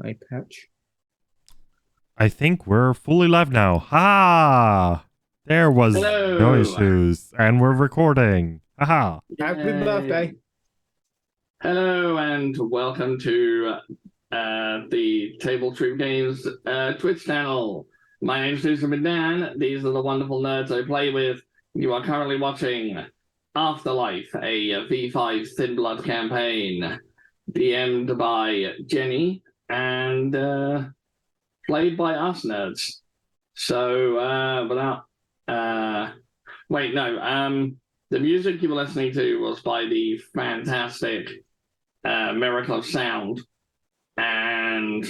eye patch. I think we're fully live now. Ha! There was no Hello. issues, and we're recording. Haha. Happy Yay. birthday. Hello and welcome to the Table Troop Games Twitch channel. My name's Susan and Dan. These are the wonderful nerds I play with. You are currently watching Afterlife, a V5 Thin Blood campaign, DM'd by Jenny and played by us nerds. So the music you were listening to was by the fantastic Miracle of Sound, and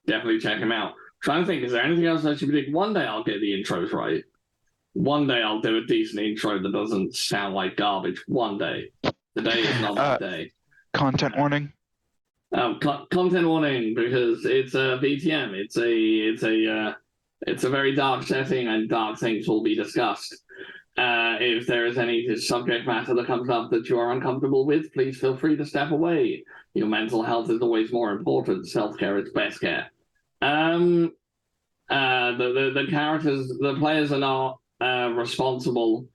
definitely check him out. Trying to think, is there anything else I should be doing? One day I'll get the intros right. One day I'll do a decent intro that doesn't sound like garbage. One day. Today is not that day. Content warning. Content warning, because it's a VTM. It's a very dark setting, and dark things will be discussed. If there is any subject matter that comes up that you are uncomfortable with, please feel free to step away. Your mental health is always more important. Self-care is best care. The characters, the players are not responsible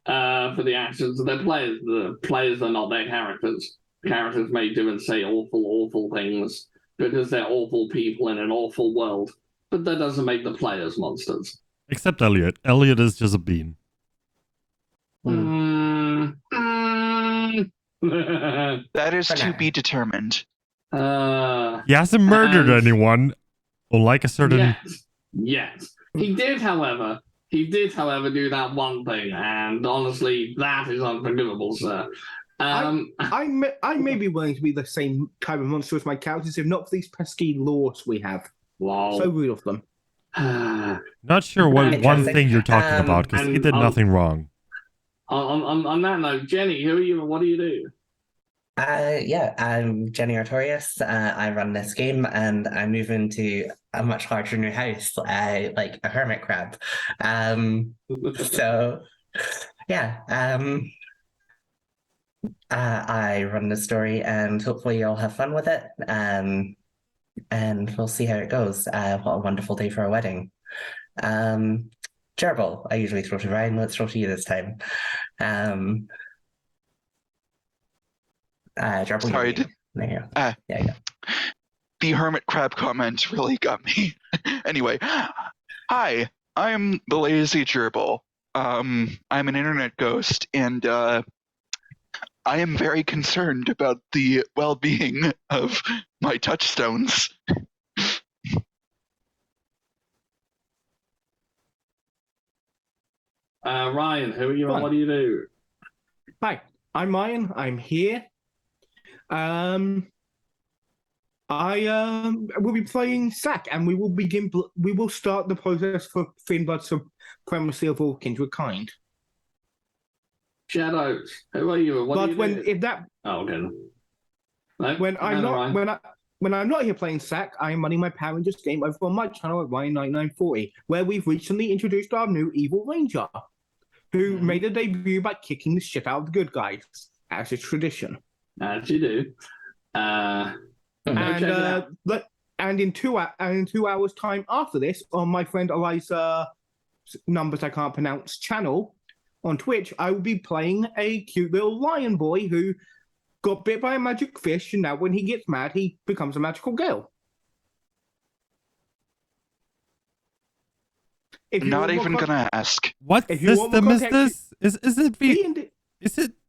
for the actions of their players. The players are not their characters. Characters may do and say awful things because they're awful people in an awful world, but that doesn't make the players monsters. Except Elliot. Elliot is just a bean. That is to be determined. He hasn't murdered anyone, unlike a certain... Yes. He did, however, do that one thing, and honestly, that is unforgivable, sir. I may be willing to be the same type of monster as my characters, if not for these pesky lorks we have. Wow. So rude of them. Not sure what one thing you're talking about, because he did nothing wrong. On that note, Jenny, who are you and what do you do? I'm Jenny Artorias. I run this game, and I move into a much larger new house, like a hermit crab. I run the story, and hopefully you'll have fun with it. And we'll see how it goes. What a wonderful day for a wedding. Gerbil, I usually throw to Ryan. Let's throw to you this time. Gerbil, Sorry, there you go. Yeah. The hermit crab comment really got me. Anyway, hi, I'm the lazy gerbil. I'm an internet ghost, and I am very concerned about the well-being of my touchstones. Ryan, who are you and what do you do? Hi, I'm Ryan. I'm here. I will be playing Sack, and we will start the process for Thin Blood Supremacy of all kindred kind. Shadows, who are you and what do you do? Oh, okay. No, When I'm not here playing Sack, I am running my Power Rangers game over on my channel at Ryan9940, where we've recently introduced our new Evil Ranger, who made a debut by kicking the shit out of the good guys, as is tradition. As you do. And in 2 hours' time after this, on my friend Eliza numbers I can't pronounce channel on Twitch, I will be playing a cute little lion boy who got bit by a magic fish, and now when he gets mad, he becomes a magical girl. Not even gonna ask. What system is this? Is it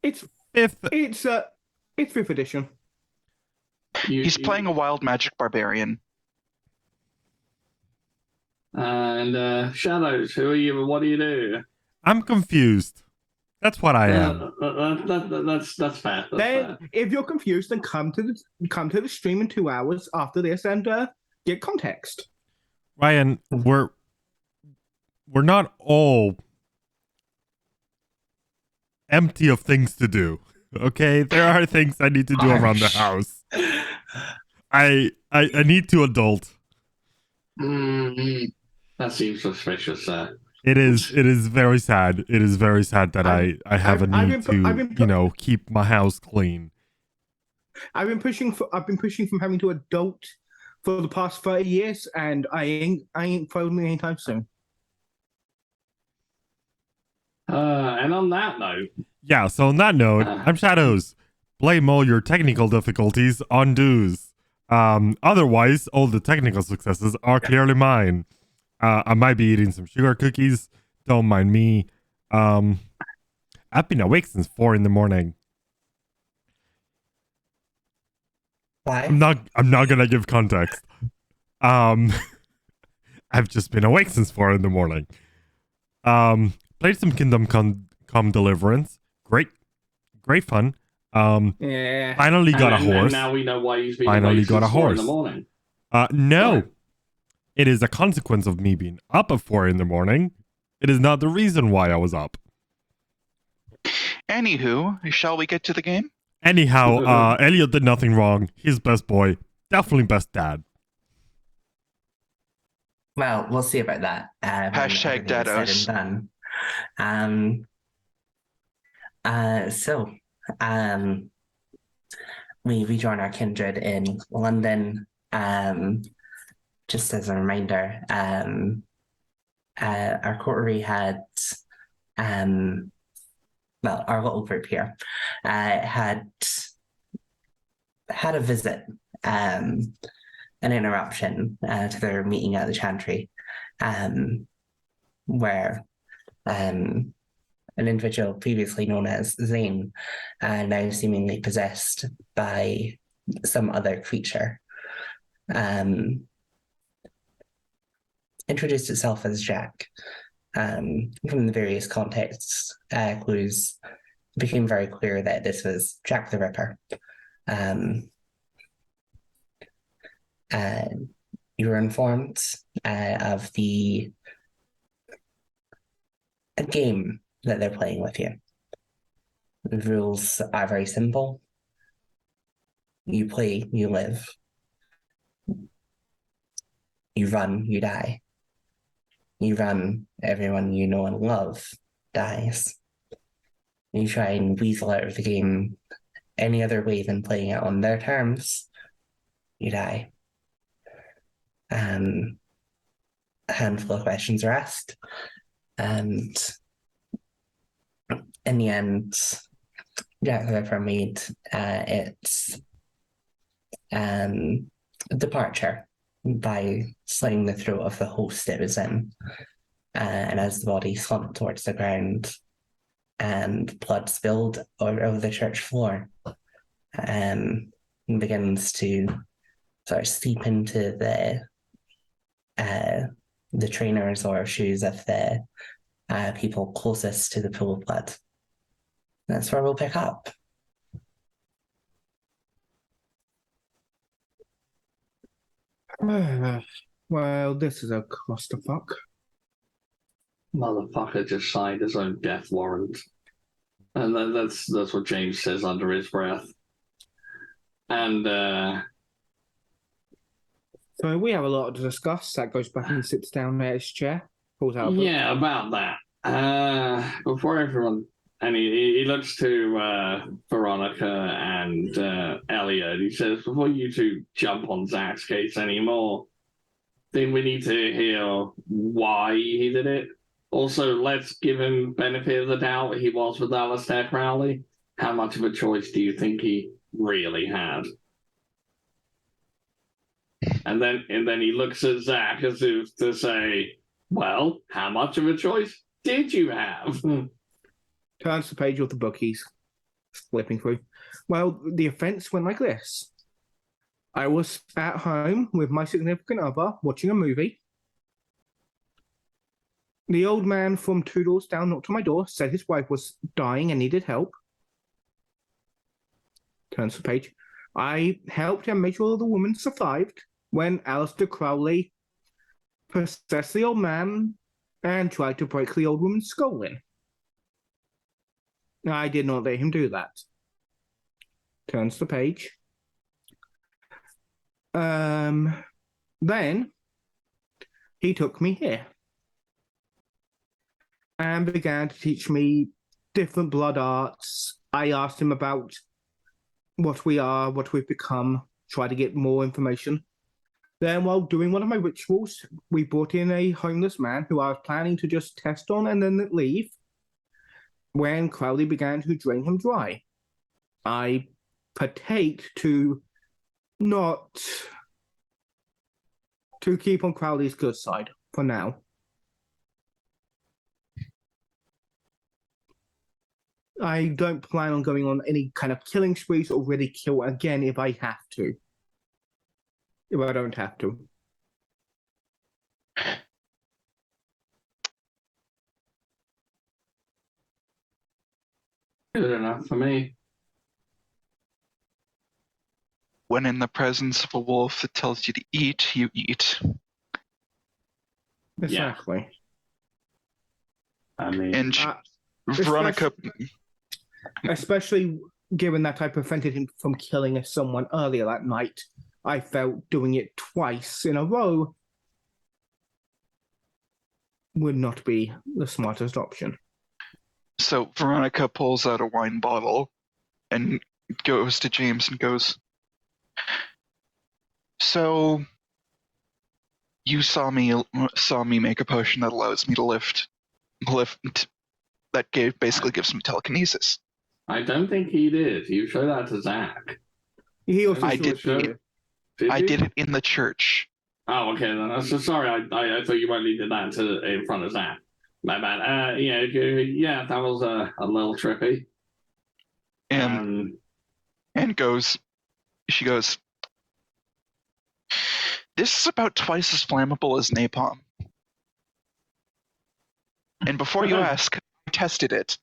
It's fifth? It's 5th edition. He's playing a wild magic barbarian. And Shadows, who are you and what do you do? I'm confused. That's what I am. That's fair. If you're confused, then come to the stream in 2 hours after this and get context. Ryan, we're not all empty of things to do. Okay, there are things I need to do around the house. I need to adult. That seems suspicious, sir. It is very sad. It is very sad that I have a need to keep my house clean. I've been pushing from having to adult for the past 30 years, and I ain't folding anytime soon. And on that note, Yeah, so on that note, I'm Shadows. Blame all your technical difficulties on Doos. Otherwise, all the technical successes are clearly mine. I might be eating some sugar cookies. Don't mind me. I've been awake since 4 in the morning. Why? I'm not gonna give context. I've just been awake since 4 in the morning. Played some Kingdom Come Deliverance. Great fun. Yeah. Finally got a horse. And now we know why he's been Finally awake got since a 4 in horse. the morning. No. Why? It is a consequence of me being up at 4 in the morning. It is not the reason why I was up. Anywho, shall we get to the game? Anyhow, Elliot did nothing wrong. He's best boy. Definitely best dad. Well, we'll see about that. When Hashtag everything's said Dados. and done. So, we join our kindred in London. Just as a reminder, our coterie had, well, our little group here had a visit, an interruption to their meeting at the Chantry, where an individual previously known as Zane, now seemingly possessed by some other creature, introduced itself as Jack. From the various contexts clues, it became very clear that this was Jack the Ripper. You were informed of a game that they're playing with you. The rules are very simple. You play, you live. You run, you die. You run, everyone you know and love dies. You try and weasel out of the game any other way than playing it on their terms, you die. A handful of questions are asked, and in the end, Jack the Ripper made its departure by slitting the throat of the host it was in. And as the body slumped towards the ground and blood spilled over the church floor, and begins to sort of seep into the trainers or shoes of the people closest to the pool of blood. That's where we'll pick up. Well, this is a clusterfuck. Motherfucker just signed his own death warrant. And that's what James says under his breath. And so we have a lot to discuss. Zach goes back and sits down at his chair, pulls out a book. yeah, about that. Before everyone, and he looks to Veronica and Elliot. He says, before you two jump on Zach's case anymore, I think we need to hear why he did it. Also, let's give him benefit of the doubt. He was with Alistair Crowley. How much of a choice do you think he really had? And then he looks at Zach as if to say, well, how much of a choice did you have? Turns the page of the book he's flipping through. Well, the offence went like this. I was at home with my significant other watching a movie. The old man from 2 doors down knocked on my door, said his wife was dying and needed help. Turns the page. I helped and made sure the woman survived when Alistair Crowley possessed the old man and tried to break the old woman's skull in. I did not let him do that. Turns the page. Then he took me here and began to teach me different blood arts. I asked him about what we are, what we've become, try to get more information. Then, while doing one of my rituals, we brought in a homeless man who I was planning to just test on and then leave. When Crowley began to drain him dry, I partake to not to keep on Crowley's good side for now. I don't plan on going on any kind of killing sprees or really kill again if I have to. If I don't have to. Good enough for me. When in the presence of a wolf that tells you to eat, you eat. Exactly. I mean, And Veronica, especially given that I prevented him from killing someone earlier that night, I felt doing it twice in a row would not be the smartest option. so Veronica pulls out a wine bottle and goes to James and goes, "So you saw me make a potion that allows me to lift that basically gives me telekinesis." I don't think he did. You show that to Zach. He also I saw did- it. I you? did it in the church. Oh, okay. Then I'm so sorry. I thought you only did that in front of Zach. My bad. Yeah, that was a little trippy. And she goes, "This is about twice as flammable as napalm. And before you ask, I tested it."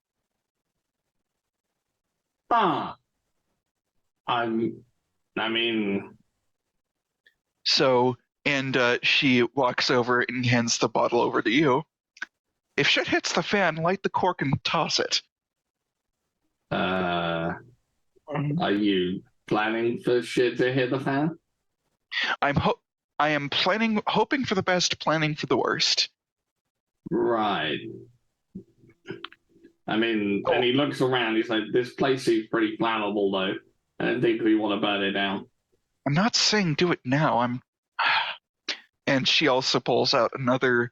I mean, So, and she walks over and hands the bottle over to you. "If shit hits the fan, light the cork and toss it." are you planning for shit to hit the fan? I am hoping for the best, planning for the worst. Right. I mean, Oh. and he looks around. He's like, "This place seems pretty flammable, though. I don't think we want to burn it down." I'm not saying do it now. And she also pulls out another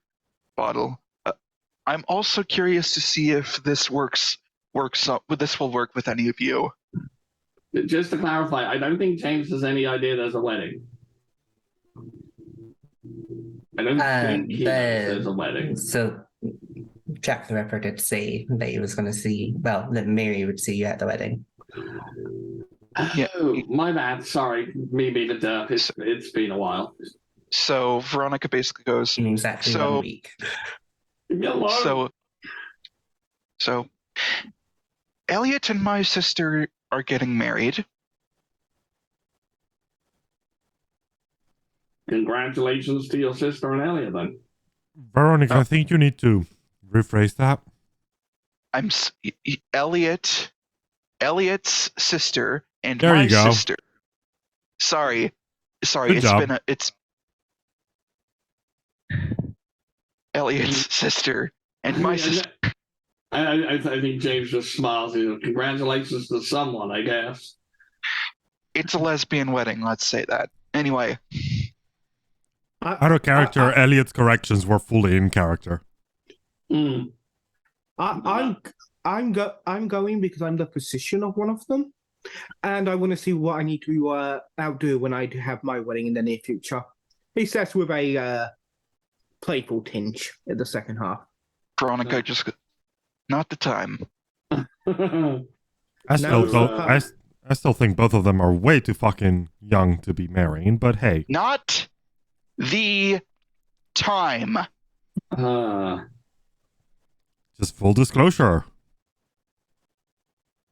bottle. I'm also curious to see if this works. This will work with any of you. Just to clarify, I don't think James has any idea there's a wedding. I don't think he knows there's a wedding. So Jack the Ripper did say that he was going to see, well, that Mary would see you at the wedding. Yeah. Oh, my bad. Sorry, me being a derp. It's been a while. So Veronica basically goes, In exactly 1 week. Hello. So Elliot and my sister are getting married. Congratulations to your sister and Elliot, then. Veronica, I think you need to rephrase that. Elliot's sister and There my you go. sister. Sorry. Good job. It's Elliot's sister and my sister. I think James just smiles. Congratulations to someone, I guess. It's a lesbian wedding, let's say that. Anyway, Out of character, Elliot's corrections were fully in character. I'm going because I'm the physician of one of them, and I want to see what I need to outdo when I have my wedding in the near future. He says with a playful tinge in the second half. Veronica just not the time. I still think both of them are way too fucking young to be marrying, but hey. Not the time. Just full disclosure.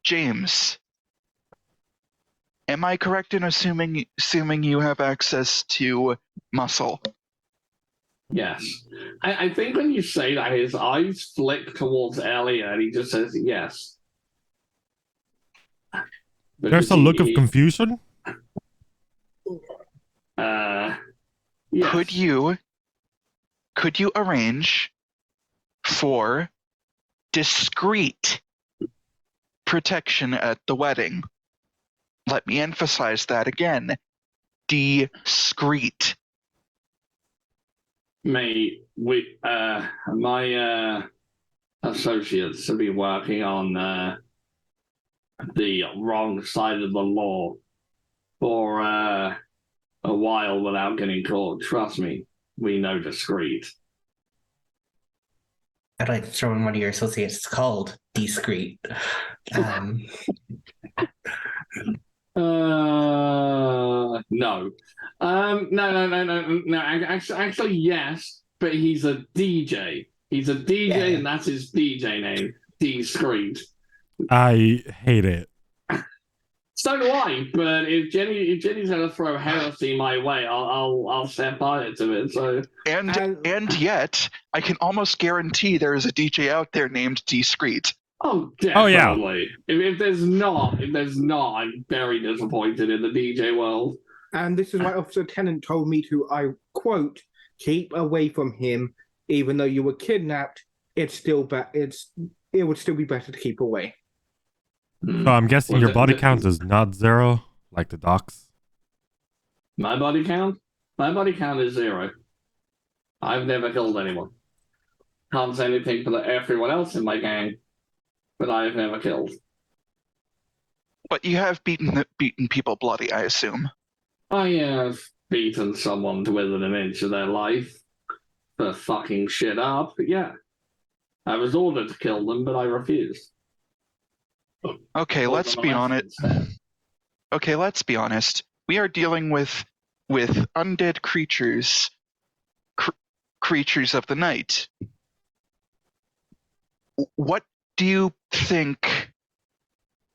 James, am I correct in assuming you have access to muscle? Yes. I think when you say that, his eyes flick towards Elliot and he just says yes. There's a look of confusion. Yes. Could you arrange for discreet protection at the wedding? Let me emphasize that again. Discreet. Mate, my associates have been working on the wrong side of the law for a while without getting caught. Trust me, we know discreet. I'd like to throw in one of your associates. It's called Discreet. No. No. Actually, yes, but he's a DJ. He's a DJ, Yeah. and that's his DJ name. Discreet. I hate it. So do I. But if Jenny's gonna throw heresy my way, I'll set fire to it. So And yet, I can almost guarantee there is a DJ out there named Discreet. oh, definitely. Oh, yeah. If there's not, I'm very disappointed in the DJ world. And this is why Officer Tennant told me to, I quote, keep away from him. Even though you were kidnapped, it would still be better to keep away. So I'm guessing your body count is not 0, like the docs. My body count? My body count is 0. I've never killed anyone. Can't say anything for everyone else in my gang, but I've never killed. But you have beaten people bloody, I assume. I have beaten someone to within an inch of their life for fucking shit up. Yeah. I was ordered to kill them, but I refused. Okay, let's be honest. Okay, let's be honest. We are dealing with undead creatures, creatures of the night. What do you think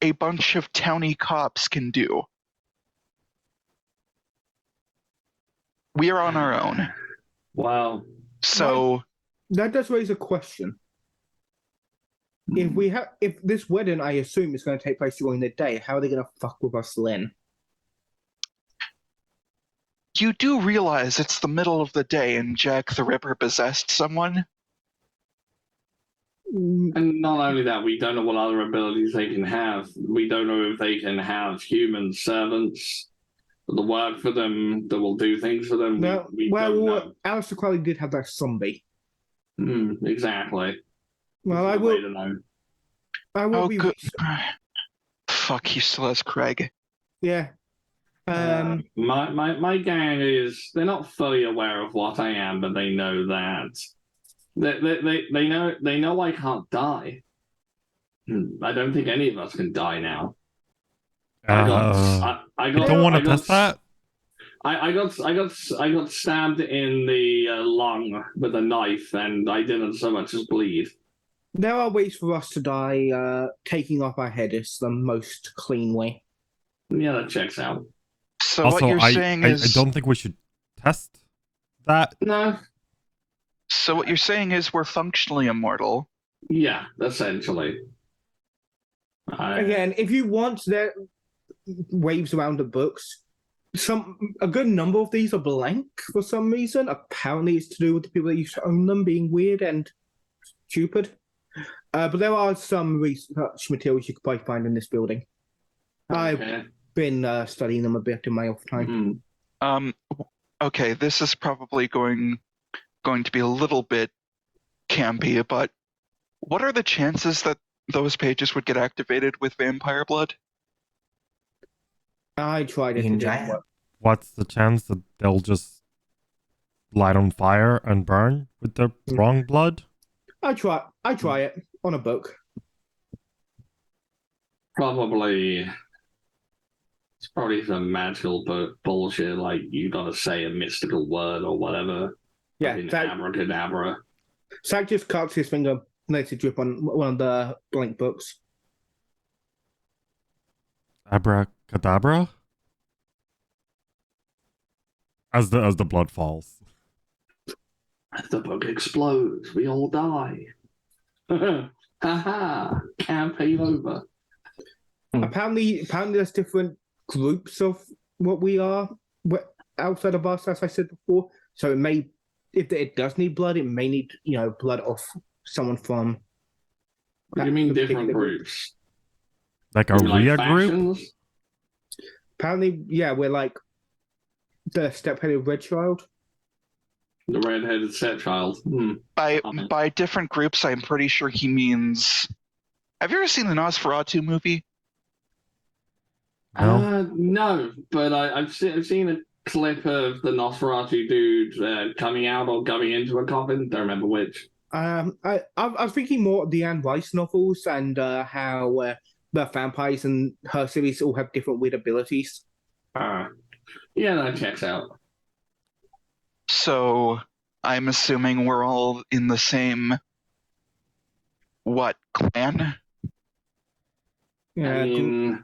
a bunch of townie cops can do? We are on our own. Wow. So That does raise a question. If this wedding, I assume, is going to take place during the day, how are they going to fuck with us then? you do realize it's the middle of the day and Jack the Ripper possessed someone? And not only that, we don't know what other abilities they can have. We don't know if they can have human servants that work for them, that will do things for them. We don't know. Alistair Crowley did have that zombie. Exactly. Well, I will know. I will be. Good. Fuck, he still has Craig. Yeah. My gang they're not fully aware of what I am, but they know that. They know I can't die. I don't think any of us can die now. I don't want to test that. I got stabbed in the lung with a knife, and I didn't so much as bleed. There are ways for us to die. Taking off our head is the most clean way. Yeah, that checks out. So Also, what you're saying is, I don't think we should test that. No. So what you're saying is we're functionally immortal. Yeah, essentially. Again, if you want their waves around the books, a good number of these are blank for some reason. Apparently, it's to do with the people that used to own them being weird and stupid. But there are some research materials you could probably find in this building. Okay. I've been studying them a bit in my off time. Okay, this is probably going to be a little bit campy, but what are the chances that those pages would get activated with vampire blood? I tried it. You can try it. What's the chance that they'll just light on fire and burn with the wrong blood? I try it on a book. Probably. It's probably some magical bullshit, like you gotta say a mystical word or whatever. Yeah, abracadabra. Zach just cuts his finger and lets it drip on one of the blank books. Abracadabra? As the blood falls. As the book explodes, we all die. Haha, campaign over. Apparently there's different groups of what we are outside of us, as I said before. So it may, if it does need blood, it may need, blood off someone from. What do you mean different groups? Like a RIA group? Apparently, yeah, we're like the step-headed red child. The red-headed stepchild. By different groups, I'm pretty sure he means. Have you ever seen the Nosferatu movie? No. No, but I've seen a clip of the Nosferatu dude coming out or going into a coffin. Don't remember which. I was thinking more of the Anne Rice novels and how the vampires and her series all have different weird abilities. Yeah, that checks out. So I'm assuming we're all in the same clan? Yeah,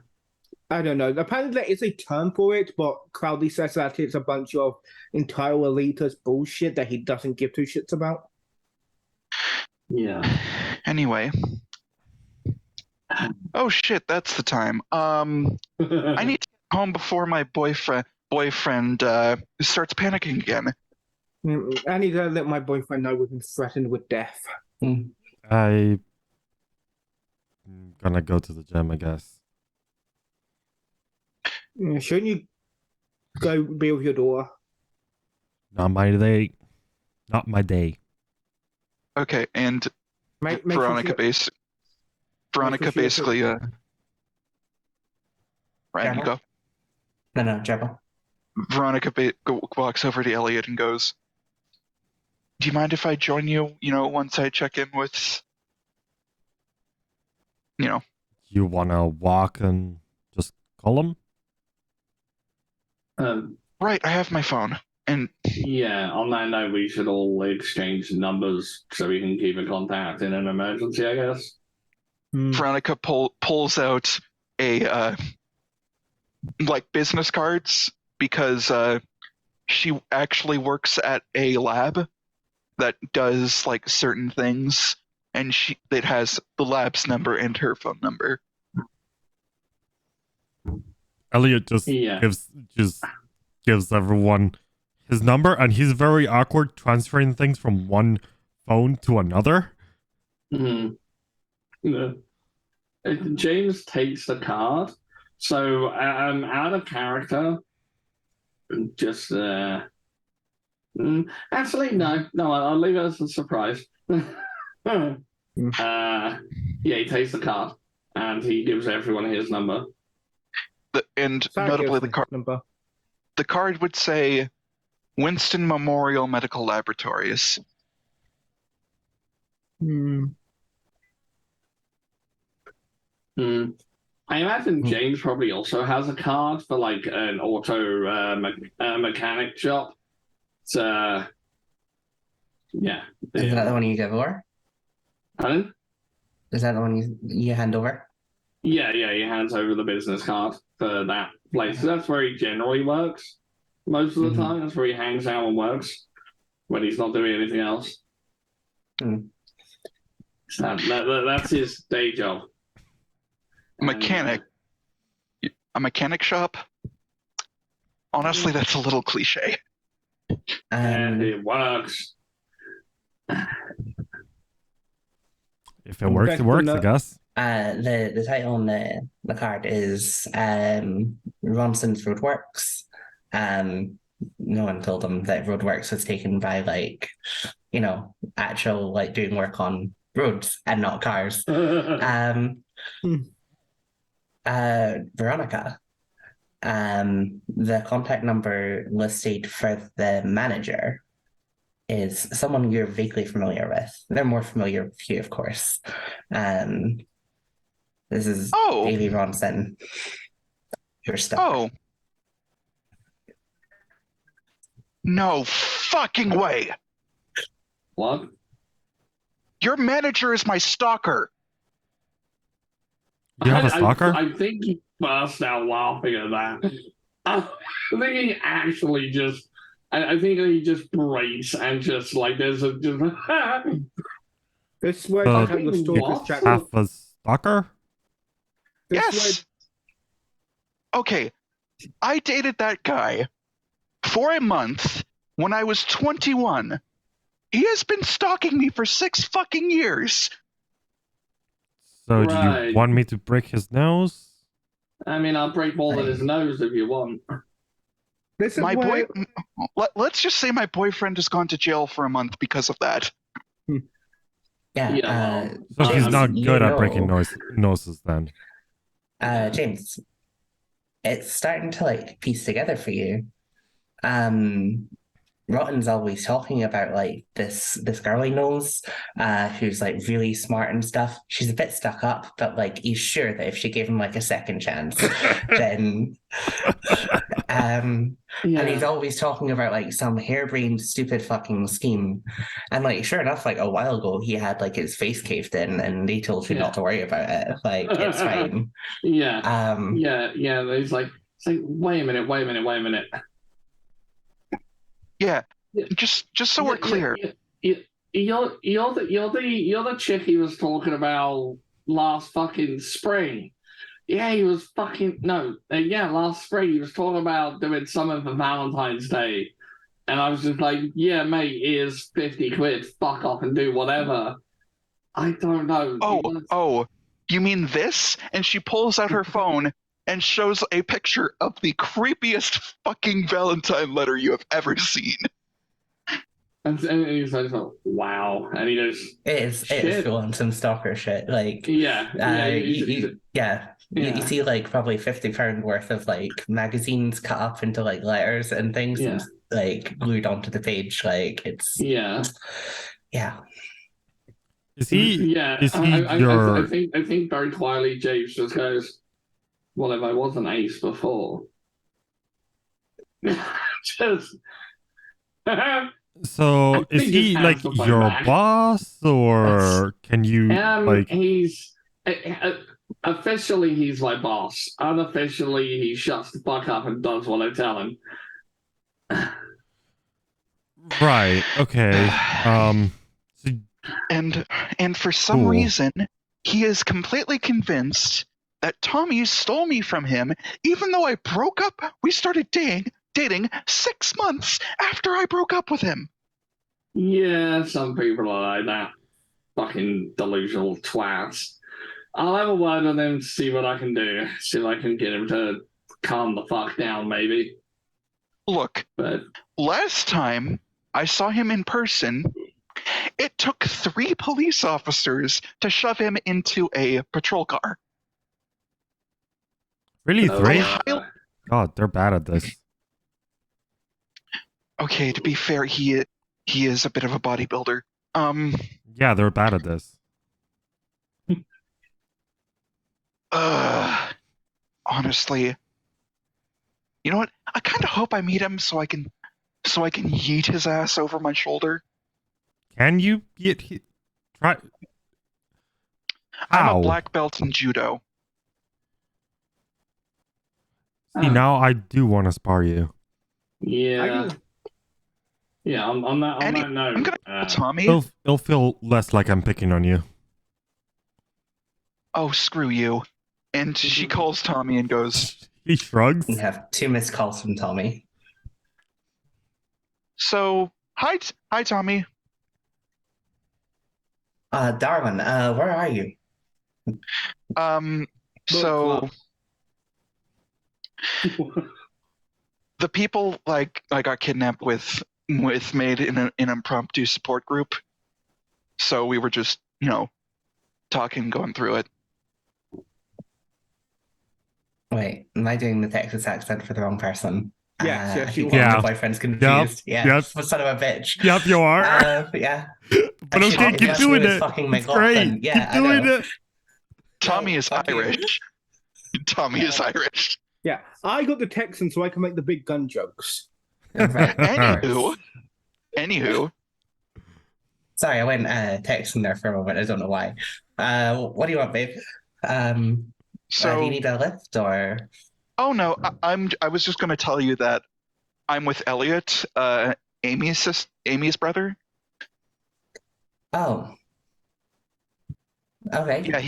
I don't know. Apparently there is a term for it, but Crowley says that it's a bunch of entire elitist bullshit that he doesn't give two shits about. Yeah. Anyway. Oh shit, that's the time. I need to get home before my boyfriend starts panicking again. I need to let my boyfriend know we've been threatened with death. I'm gonna go to the gym, I guess. Shouldn't you go be with your daughter? Not my day. Not my day. Okay, and Veronica basically Ryan, you go. No, Jebel. Veronica walks over to Elliot and goes, "Do you mind if I join you, once I check in with, You wanna walk and just call him? Right, I have my phone. And yeah, on that note, we should all exchange numbers so we can keep in contact in an emergency, I guess. Veronica pulls out a business cards because she actually works at a lab that does certain things, and it has the lab's number and her phone number. Elliot just gives everyone his number, and he's very awkward transferring things from one phone to another. James takes the card. So out of character, just actually no, I'll leave it as a surprise. Yeah, he takes the card and he gives everyone his number. Notably, the card would say Winston Memorial Medical Laboratories. I imagine James probably also has a card for an auto mechanic shop. So, yeah. Is that the one you give over? Pardon? Is that the one you hand over? Yeah, he hands over the business card for that place. That's where he generally works most of the time. That's where he hangs out and works when he's not doing anything else. That's his day job. Mechanic. A mechanic shop? Honestly, that's a little cliche. And it works. If it works, it works, I guess. The title on the card is Ronson's Roadworks. No one told him that Roadworks was taken by actual doing work on roads and not cars. Veronica, the contact number listed for the manager is someone you're vaguely familiar with. They're more familiar with you, of course. This is Davy Ronson. Your stuff. Oh. No fucking way. What? Your manager is my stalker. You have a stalker? I think he burst out laughing at that. I think he actually just... I think he just breaks and just there's a... This way I have the stalker's chat. Half a stalker? Yes. Okay. I dated that guy for a month when I was 21. He has been stalking me for 6 fucking years. So do you want me to break his nose? I mean, I'll break more than his nose if you want. This is My where let's just say my boyfriend has gone to jail for a month because of that. Yeah. Yeah, So he's James, not you good at breaking know- noses then. James, it's starting to like piece together for you. Rotten's always talking about like this girl he knows, who's like really smart and stuff. She's a bit stuck up, but like he's sure that if she gave him like a second chance, then and he's always talking about like some harebrained, stupid fucking scheme. And like sure enough, like a while ago he had like his face caved in and they told you not to worry about it. Like it's fine. Yeah. Yeah. He's like, wait a minute. Yeah, just so we're clear. You're the chick he was talking about last fucking spring. Yeah, he was fucking last spring he was talking about doing something for Valentine's Day, and I was just like, yeah, mate, here's 50 quid. Fuck off and do whatever. I don't know. Oh, you mean this? And she pulls out her phone and shows a picture of the creepiest fucking Valentine letter you have ever seen. And he's like, wow. And he goes, it is full on some stalker shit. Like you see like probably £50 worth of like magazines cut up into like letters and things and like glued onto the page. Like it's yeah. Is he? Yeah, Is he I think very quietly James just goes, well, if I was an ace before. Just So is he like your boss, or can you like? He's officially he's my boss. Unofficially, he shuts the fuck up and does what I tell him. Right. Okay. So, and for some reason, he is completely convinced that Tommy stole me from him, even though I broke up. We started dating 6 months after I broke up with him. Yeah, some people are like that. Fucking delusional twats. I'll have a word with him to see what I can do. See if I can get him to calm the fuck down, maybe. Look, last time I saw him in person, it took 3 police officers to shove him into a patrol car. Really, 3? God, they're bad at this. Okay, to be fair, he is a bit of a bodybuilder. Yeah, they're bad at this. Honestly, you know what? I kind of hope I meet him so I can yeet his ass over my shoulder. Can you try? I'm a black belt in judo. See, now I do want to spar you. Yeah. Yeah, on that note, I'm gonna call Tommy. It'll feel less like I'm picking on you. Oh, screw you. And she calls Tommy and goes... He shrugs. We have 2 missed calls from Tommy. So, hi Tommy. Darwin, where are you? So... the people like I got kidnapped with made in an impromptu support group. So we were just, talking, going through it. Wait, am I doing the Texas accent for the wrong person? Yes, you are. My boyfriend's confused. Yep. Son of a bitch. Yep, you are. Yeah. But okay, keep doing it. It's great. Yeah, keep doing it. Tommy is Irish. Tommy is Irish. Yeah, I got the Texan so I can make the big gun jokes. Right. Anywho. Sorry, I went Texan there for a moment. I don't know why. What do you want, babe? Do you need a lift or? Oh no, I was just going to tell you that I'm with Elliot, Amy's brother. Oh. Okay. Yeah,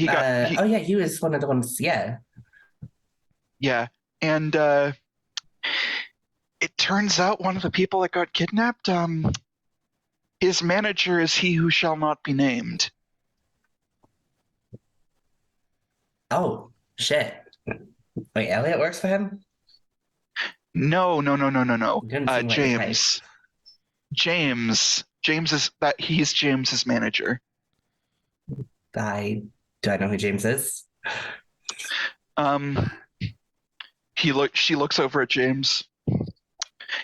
he was one of the ones. Yeah. Yeah, and it turns out one of the people that got kidnapped, his manager is he who shall not be named. Oh, shit. Wait, Elliot works for him? No. Didn't seem like the type. James is that he's James's manager. Do I know who James is? She looks over at James.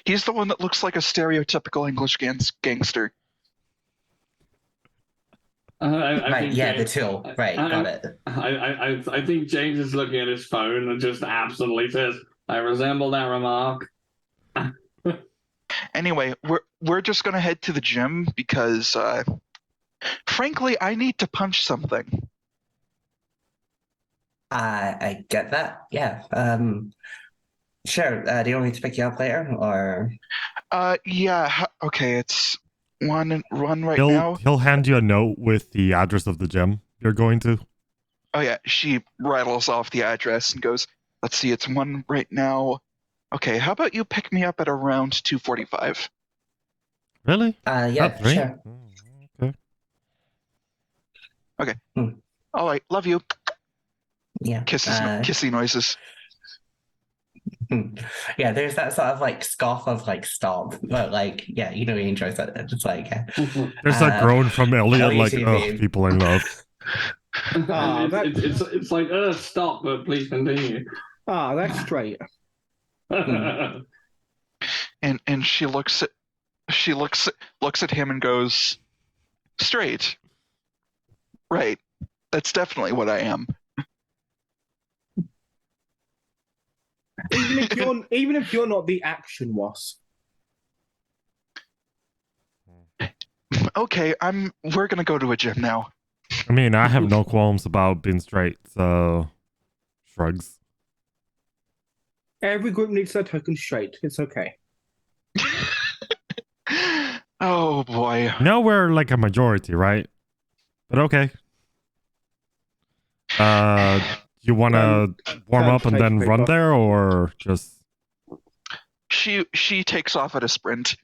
He's the one that looks like a stereotypical English gangster. Right, yeah, the James, tool. Right, got it. I think James is looking at his phone and just absolutely says, "I resemble that remark." Anyway, we're just gonna head to the gym because, frankly, I need to punch something. I get that. Yeah. Sure. Do you want me to pick you up later, or? Yeah. Okay, it's one right He'll now. he'll hand you a note with the address of the gym you're going to. Oh yeah, she rattles off the address and goes, "Let's see, it's one right now. Okay, how about you pick me up at around 2:45?" Really? Yeah, Not 3? sure. Okay. All right, love you. Yeah. Kissy noises. Yeah, there's that sort of like scoff of like stop, but like yeah, he enjoys it. It's like There's a groan from Elliot, like, too, oh, babe. people in love. It's like stop, but please continue. That's straight. And she looks at him and goes, "Straight. Right. That's definitely what I am." Even if you're not the action wasp. Okay, we're gonna go to a gym now. I mean, I have no qualms about being straight, so shrugs. Every group needs their token straight. It's okay. Oh boy. No, we're like a majority, right? But okay. You want to warm up and then run there, or just? She takes off at a sprint.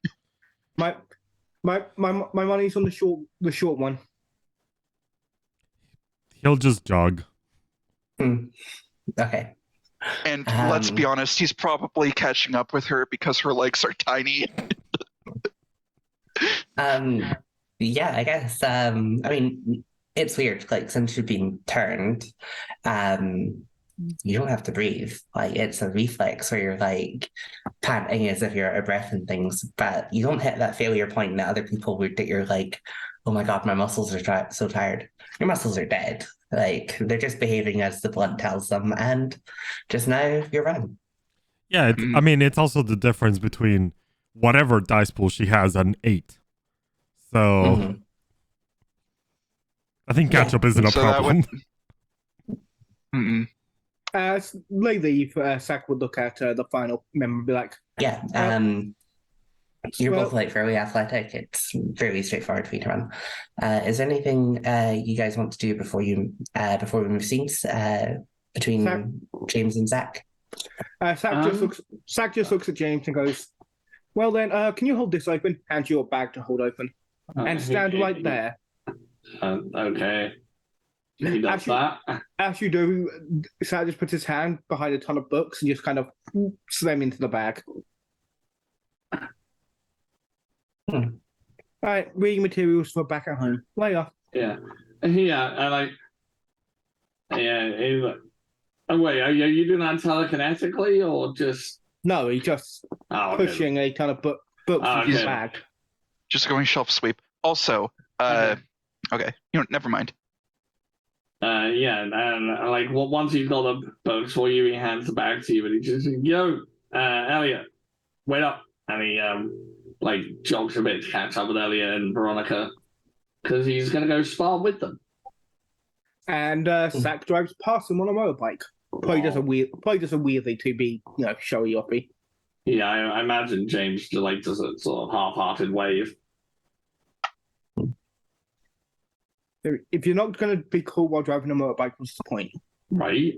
My money's on the short one. He'll just jog. Okay. And let's be honest, he's probably catching up with her because her legs are tiny. Yeah, I guess. I mean, it's weird. Like since you've been turned, you don't have to breathe. Like it's a reflex where you're like panting as if you're out of breath and things, but you don't hit that failure point that other people would. That you're like, oh my god, my muscles are so tired. Your muscles are dead. Like they're just behaving as the blood tells them, and just now you're running. Yeah, I mean, it's also the difference between whatever dice pool she has and 8. So I think catch up isn't a problem. Lately, Sack would look at the final member and be like, yeah, you're both like fairly athletic. It's fairly straightforward for you to run. Is there anything you guys want to do before we move scenes between James and Zach? Sack just looks at James and goes, "Well then, can you hold this open? Hand you a bag to hold open, and stand right there." Okay. He does that. As you do, Sack just puts his hand behind a ton of books and just kind of slam into the bag. All right, reading materials for back at home. Later. Yeah, and like, yeah. Oh wait, are you doing that telekinetically or just? No, he's just pushing a ton of books into his bag. Just going shelf sweep. Also, okay, never mind. Yeah, and like once he's got the books for you, he hands the bag to you, and he just, Elliot, wait up, and he like jogs a bit to catch up with Elliot and Veronica because he's gonna go spar with them. And Sack drives past him on a motorbike. Probably does a wheelie to be, showy uppy. Yeah, I imagine James like does a sort of half-hearted wave. If you're not going to be cool while driving a motorbike, what's the point? Right.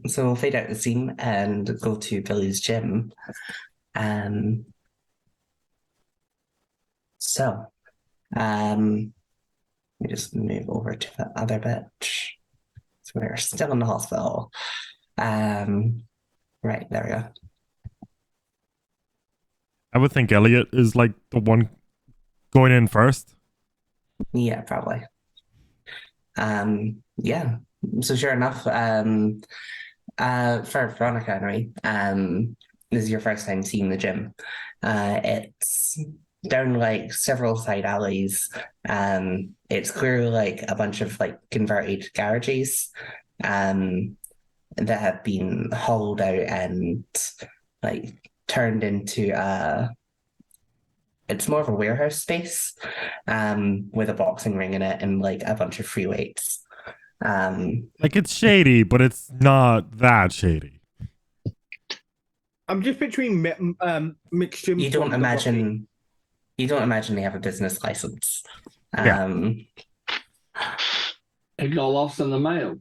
So we'll fade out the scene and go to Billy's gym. Let me just move over to the other bit. We're still in the hospital. Right, there we go. I would think Elliot is like the one going in first. Yeah, probably. Yeah. So sure enough, for Veronica anyway, this is your first time seeing the gym. It's down like several side alleys. It's clearly like a bunch of like converted garages, that have been hollowed out and like turned into it's more of a warehouse space, with a boxing ring in it and like a bunch of free weights. Like it's shady, but it's not that shady. I'm just picturing mixed gym. You don't imagine they have a business license. Yeah. It got lost in the mail.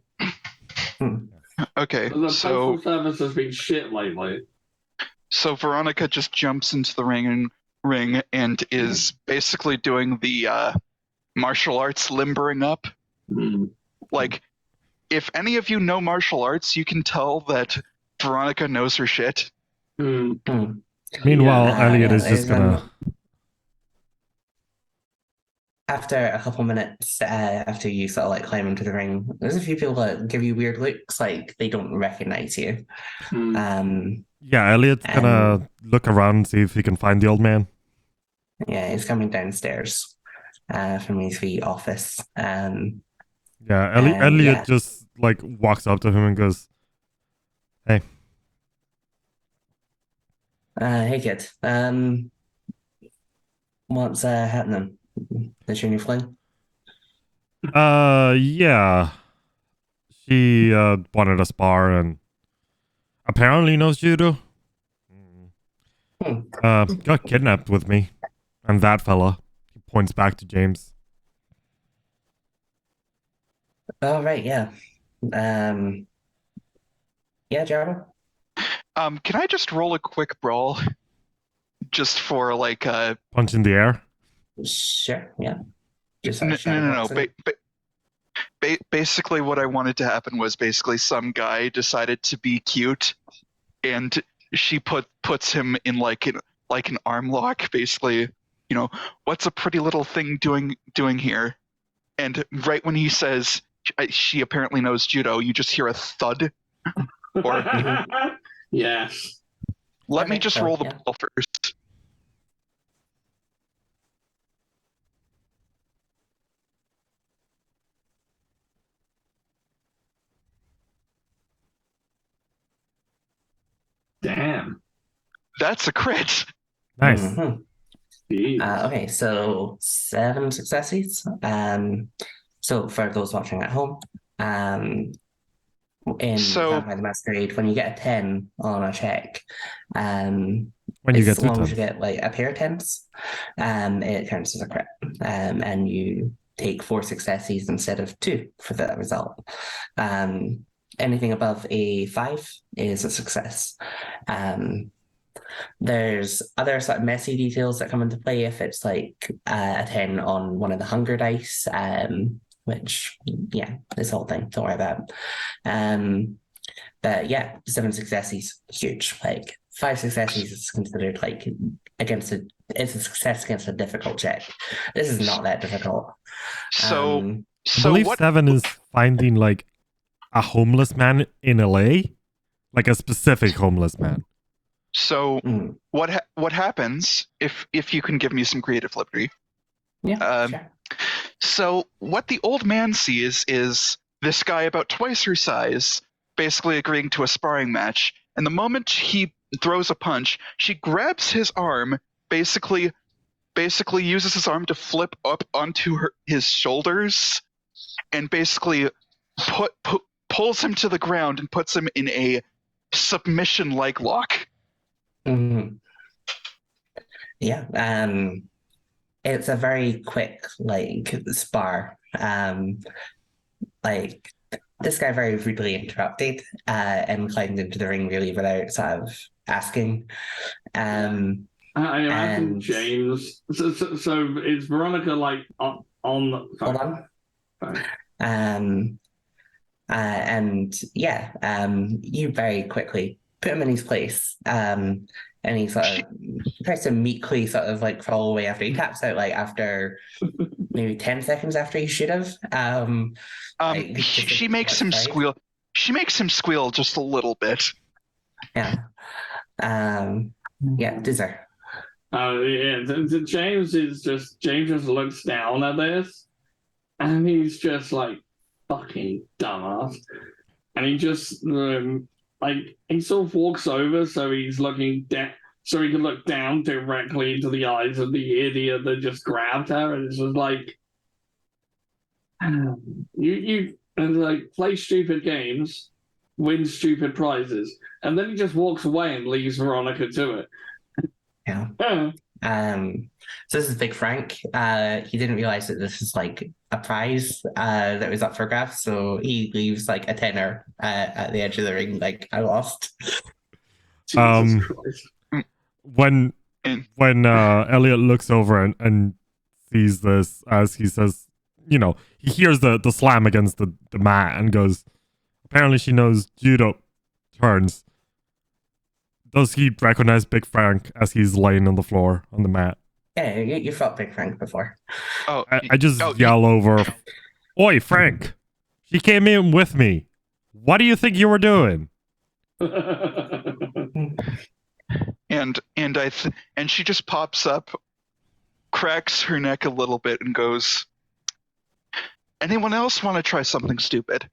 Okay, The so postal service has been shit lately. so Veronica just jumps into the ring and is basically doing the martial arts limbering up. Mm. Like, if any of you know martial arts, you can tell that Veronica knows her shit. Mm. Meanwhile, Yeah, Elliot yeah, is just there's, gonna. After a couple minutes, after you sort of like climb into the ring, there's a few people that give you weird looks, like they don't recognize you. Mm. Yeah, Elliot's gonna look around and see if he can find the old man. Yeah, he's coming downstairs from his wee office. Yeah, Elliot yeah. just like walks up to him and goes, "Hey." Hey kid. What's happening? This your new fling? Yeah. She wanted a spar and apparently knows judo. Got kidnapped with me. And that fella. He points back to James. Oh right, yeah. Yeah, Jarvis. Can I just roll a quick brawl, just for like Punch in the air. Sure, yeah. Just no. shadowboxing. Basically, what I wanted to happen was basically some guy decided to be cute, and she puts him in like an arm lock. Basically, what's a pretty little thing doing here? And right when he says she apparently knows judo, you just hear a thud. Or Yes. let me just roll the ball first. Damn. That's a crit. Nice. Okay, so 7 successes. So for those watching at home, in Vampire the Masquerade, when you get a 10 on a check, when you get as long 2 as you get like a pair of 10s, it counts as a crit. And you take 4 successes instead of 2 for that result. Anything above a 5 is a success. There's other sort of messy details that come into play if it's like a 10 on one of the hunger dice, which, yeah, this whole thing, don't worry about it. But yeah, 7 successes, huge. Like 5 successes is considered like it's a success against a difficult check. This is not that difficult. So I believe what, 7 is finding like a homeless man in LA, like a specific homeless man. So what happens if you can give me some creative liberty? Yeah, sure. So what the old man sees is this guy about twice her size basically agreeing to a sparring match, and the moment he throws a punch, she grabs his arm, basically uses his arm to flip up onto his shoulders, and basically pulls him to the ground and puts him in a submission-like lock. Yeah, it's a very quick like spar. Like this guy very rudely interrupted and climbed into the ring really without sort of asking. I imagine James. So is Veronica like on the? Hold on. Sorry. And yeah, you very quickly put him in his place. And he sort of tries to meekly sort of like crawl away after he taps out, like after maybe 10 seconds after he should have. She makes him squeal. She makes him squeal just a little bit. Yeah. Yeah, dessert. Yeah, James just looks down at this, and he's just like, fucking dumbass. And he just he sort of walks over so he's looking down, so he can look down directly into the eyes of the idiot that just grabbed her, and it's just like, you and like play stupid games, win stupid prizes, and then he just walks away and leaves Veronica to it. Yeah. So this is Big Frank. He didn't realize that this is like a prize that was up for grabs, so he leaves like a tenner at the edge of the ring, like I lost. Jesus Christ. When Elliot looks over and sees this, as he says, you know, he hears the slam against the mat and goes, apparently she knows judo turns. Does he recognize Big Frank as he's laying on the floor on the mat? Yeah, you fought Big Frank before. Oh, I just yell over, "Oi, Frank! She came in with me. What do you think you were doing?" and she just pops up, cracks her neck a little bit, and goes, "Anyone else want to try something stupid?"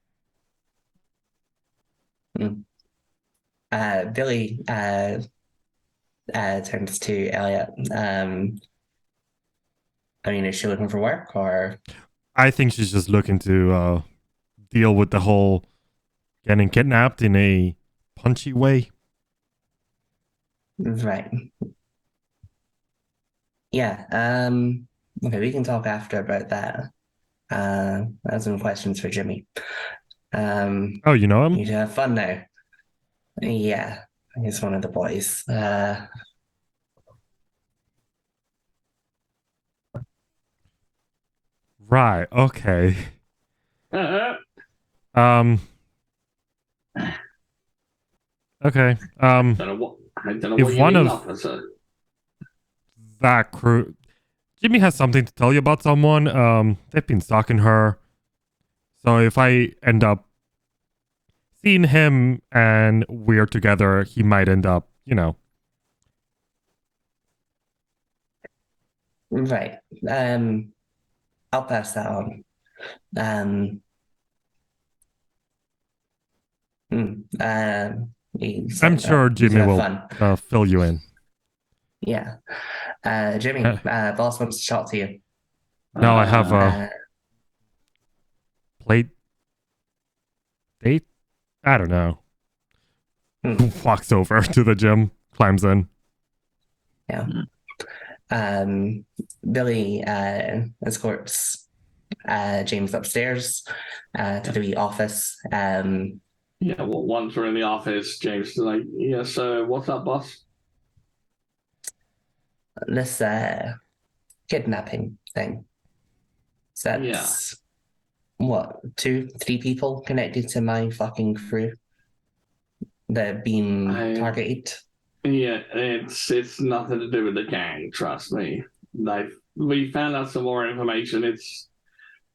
Billy turns to Elliot. I mean, is she looking for work, or? I think she's just looking to deal with the whole getting kidnapped in a punchy way. Right. Yeah. Okay, we can talk after about that. I have some questions for Jimmy. Oh, you know him? You should have fun now. Yeah, he's one of the boys. Right. Okay. Okay. I don't know what if you one mean, of officer. that crew, Jimmy has something to tell you about someone. They've been stalking her. So if I end up seeing him and we're together, he might end up, you know. Right. I'll pass that on. I'm sure Jimmy will fill you in. Yeah. Jimmy, boss wants to talk to you. Now I have a plate date? I don't know. Walks over to the gym, climbs in. Yeah. Billy escorts James upstairs to the office. Yeah, well, once we're in the office, James is like, yeah, so what's up, boss? This kidnapping thing. So that's what, 2-3 people connected to my fucking crew that have been targeted. Yeah, it's nothing to do with the gang, trust me. We found out some more information.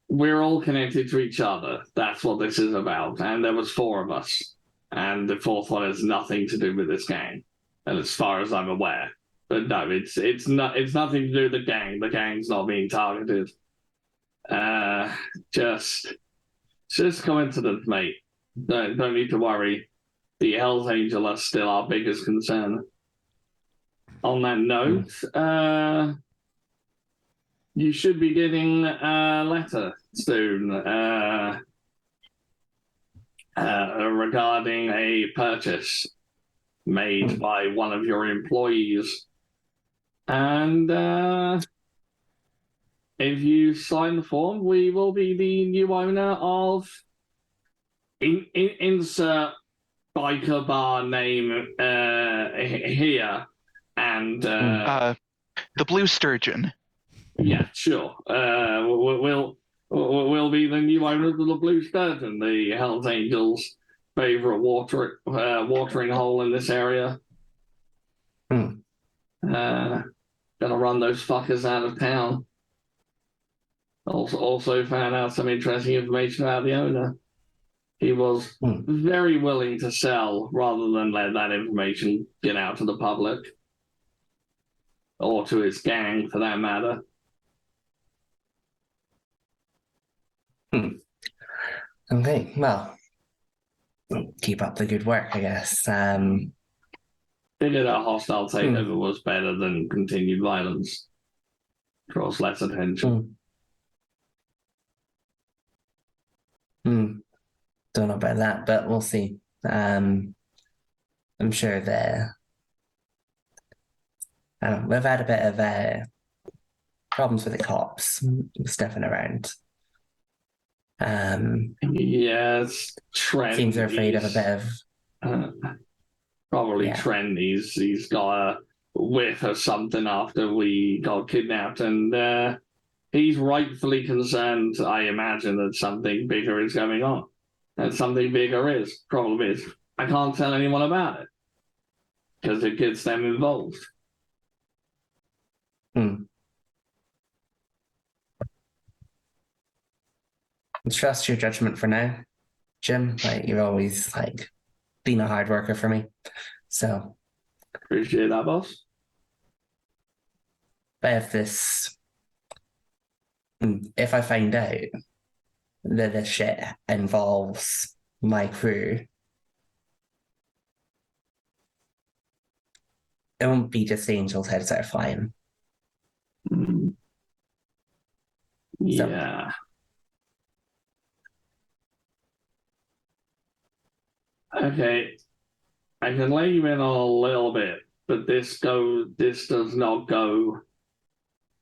We're all connected to each other. That's what this is about. And there was 4 of us. And the 4th one has nothing to do with this gang. And as far as I'm aware. But no, it's nothing to do with the gang. The gang's not being targeted. Just coincidence, mate. Don't need to worry. The Hells Angel are still our biggest concern. On that note, you should be getting a letter soon regarding a purchase made by one of your employees. And if you sign the form, we will be the new owner of insert biker bar name here. And the Blue Sturgeon. Yeah, sure. We'll be the new new owners of the Blue Sturgeon, the Hells Angels' favorite watering hole in this area. Hmm. Gonna run those fuckers out of town. Also found out some interesting information about the owner. He was very willing to sell rather than let that information get out to the public. Or to his gang, for that matter. Okay, well, keep up the good work, I guess. Figured a hostile takeover was better than continued violence. Draws less attention. Don't know about that, but we'll see. I'm sure I don't know, we've had a bit of problems with the cops sniffing around. Yes, Trent Seems they're afraid of a bit of probably Trent. He's got a whiff or something after we got kidnapped, and he's rightfully concerned. I imagine that something bigger is going on, and something bigger is problem is I can't tell anyone about it because it gets them involved. Trust your judgment for now, Jim. Like you've always been a hard worker for me. So appreciate that, boss. But if I find out that this shit involves my crew, it won't be just the angels' heads that are flying. Yeah. Okay, I can let you in on a little bit, but this does not go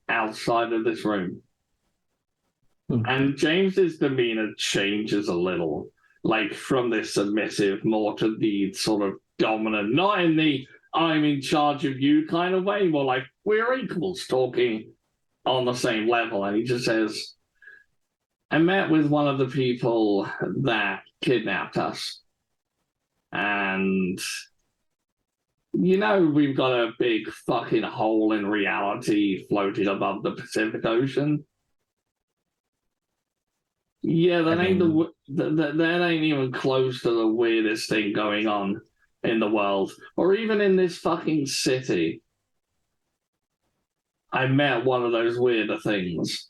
outside of this room. And James's demeanor changes a little, like from this submissive more to the sort of dominant, not in the I'm in charge of you kind of way, more like we're equals talking on the same level. And he just says, I met with one of the people that kidnapped us. And, we've got a big fucking hole in reality floating above the Pacific Ocean. Yeah, that ain't even close to the weirdest thing going on in the world, or even in this fucking city. I met one of those weirder things.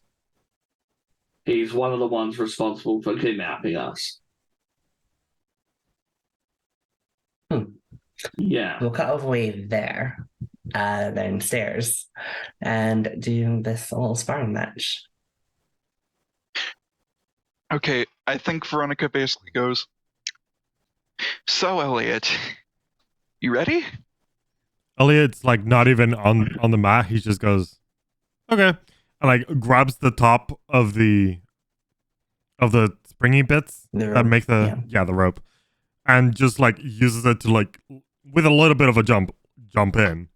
He's one of the ones responsible for kidnapping us. Yeah. We'll cut away there, downstairs, and do this little sparring match. Okay, I think Veronica basically goes, so Elliot, you ready? Elliot's not even on the mat. He just goes, okay, and grabs the top of the springy bits that make the rope, and just uses it to with a little bit of a jump in,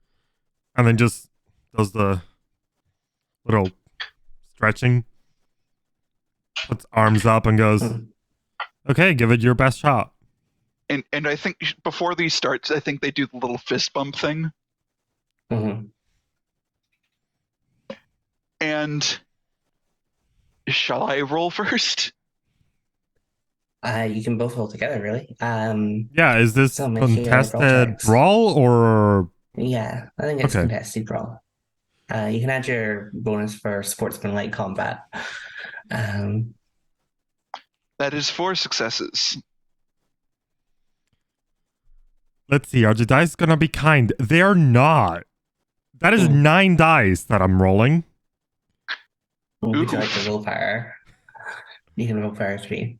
and then just does the little stretching, puts arms up and goes, okay, give it your best shot. And I think before these starts, I think they do the little fist bump thing. And shall I roll first? You can both roll together, really. Yeah, is this contested brawl or? Yeah, I think it's contested brawl. You can add your bonus for sportsmanlike combat. That is 4 successes. Let's see, are the dice gonna be kind? They're not. That is 9 dice that I'm rolling. Would you like to roll fire? You can roll fire 3.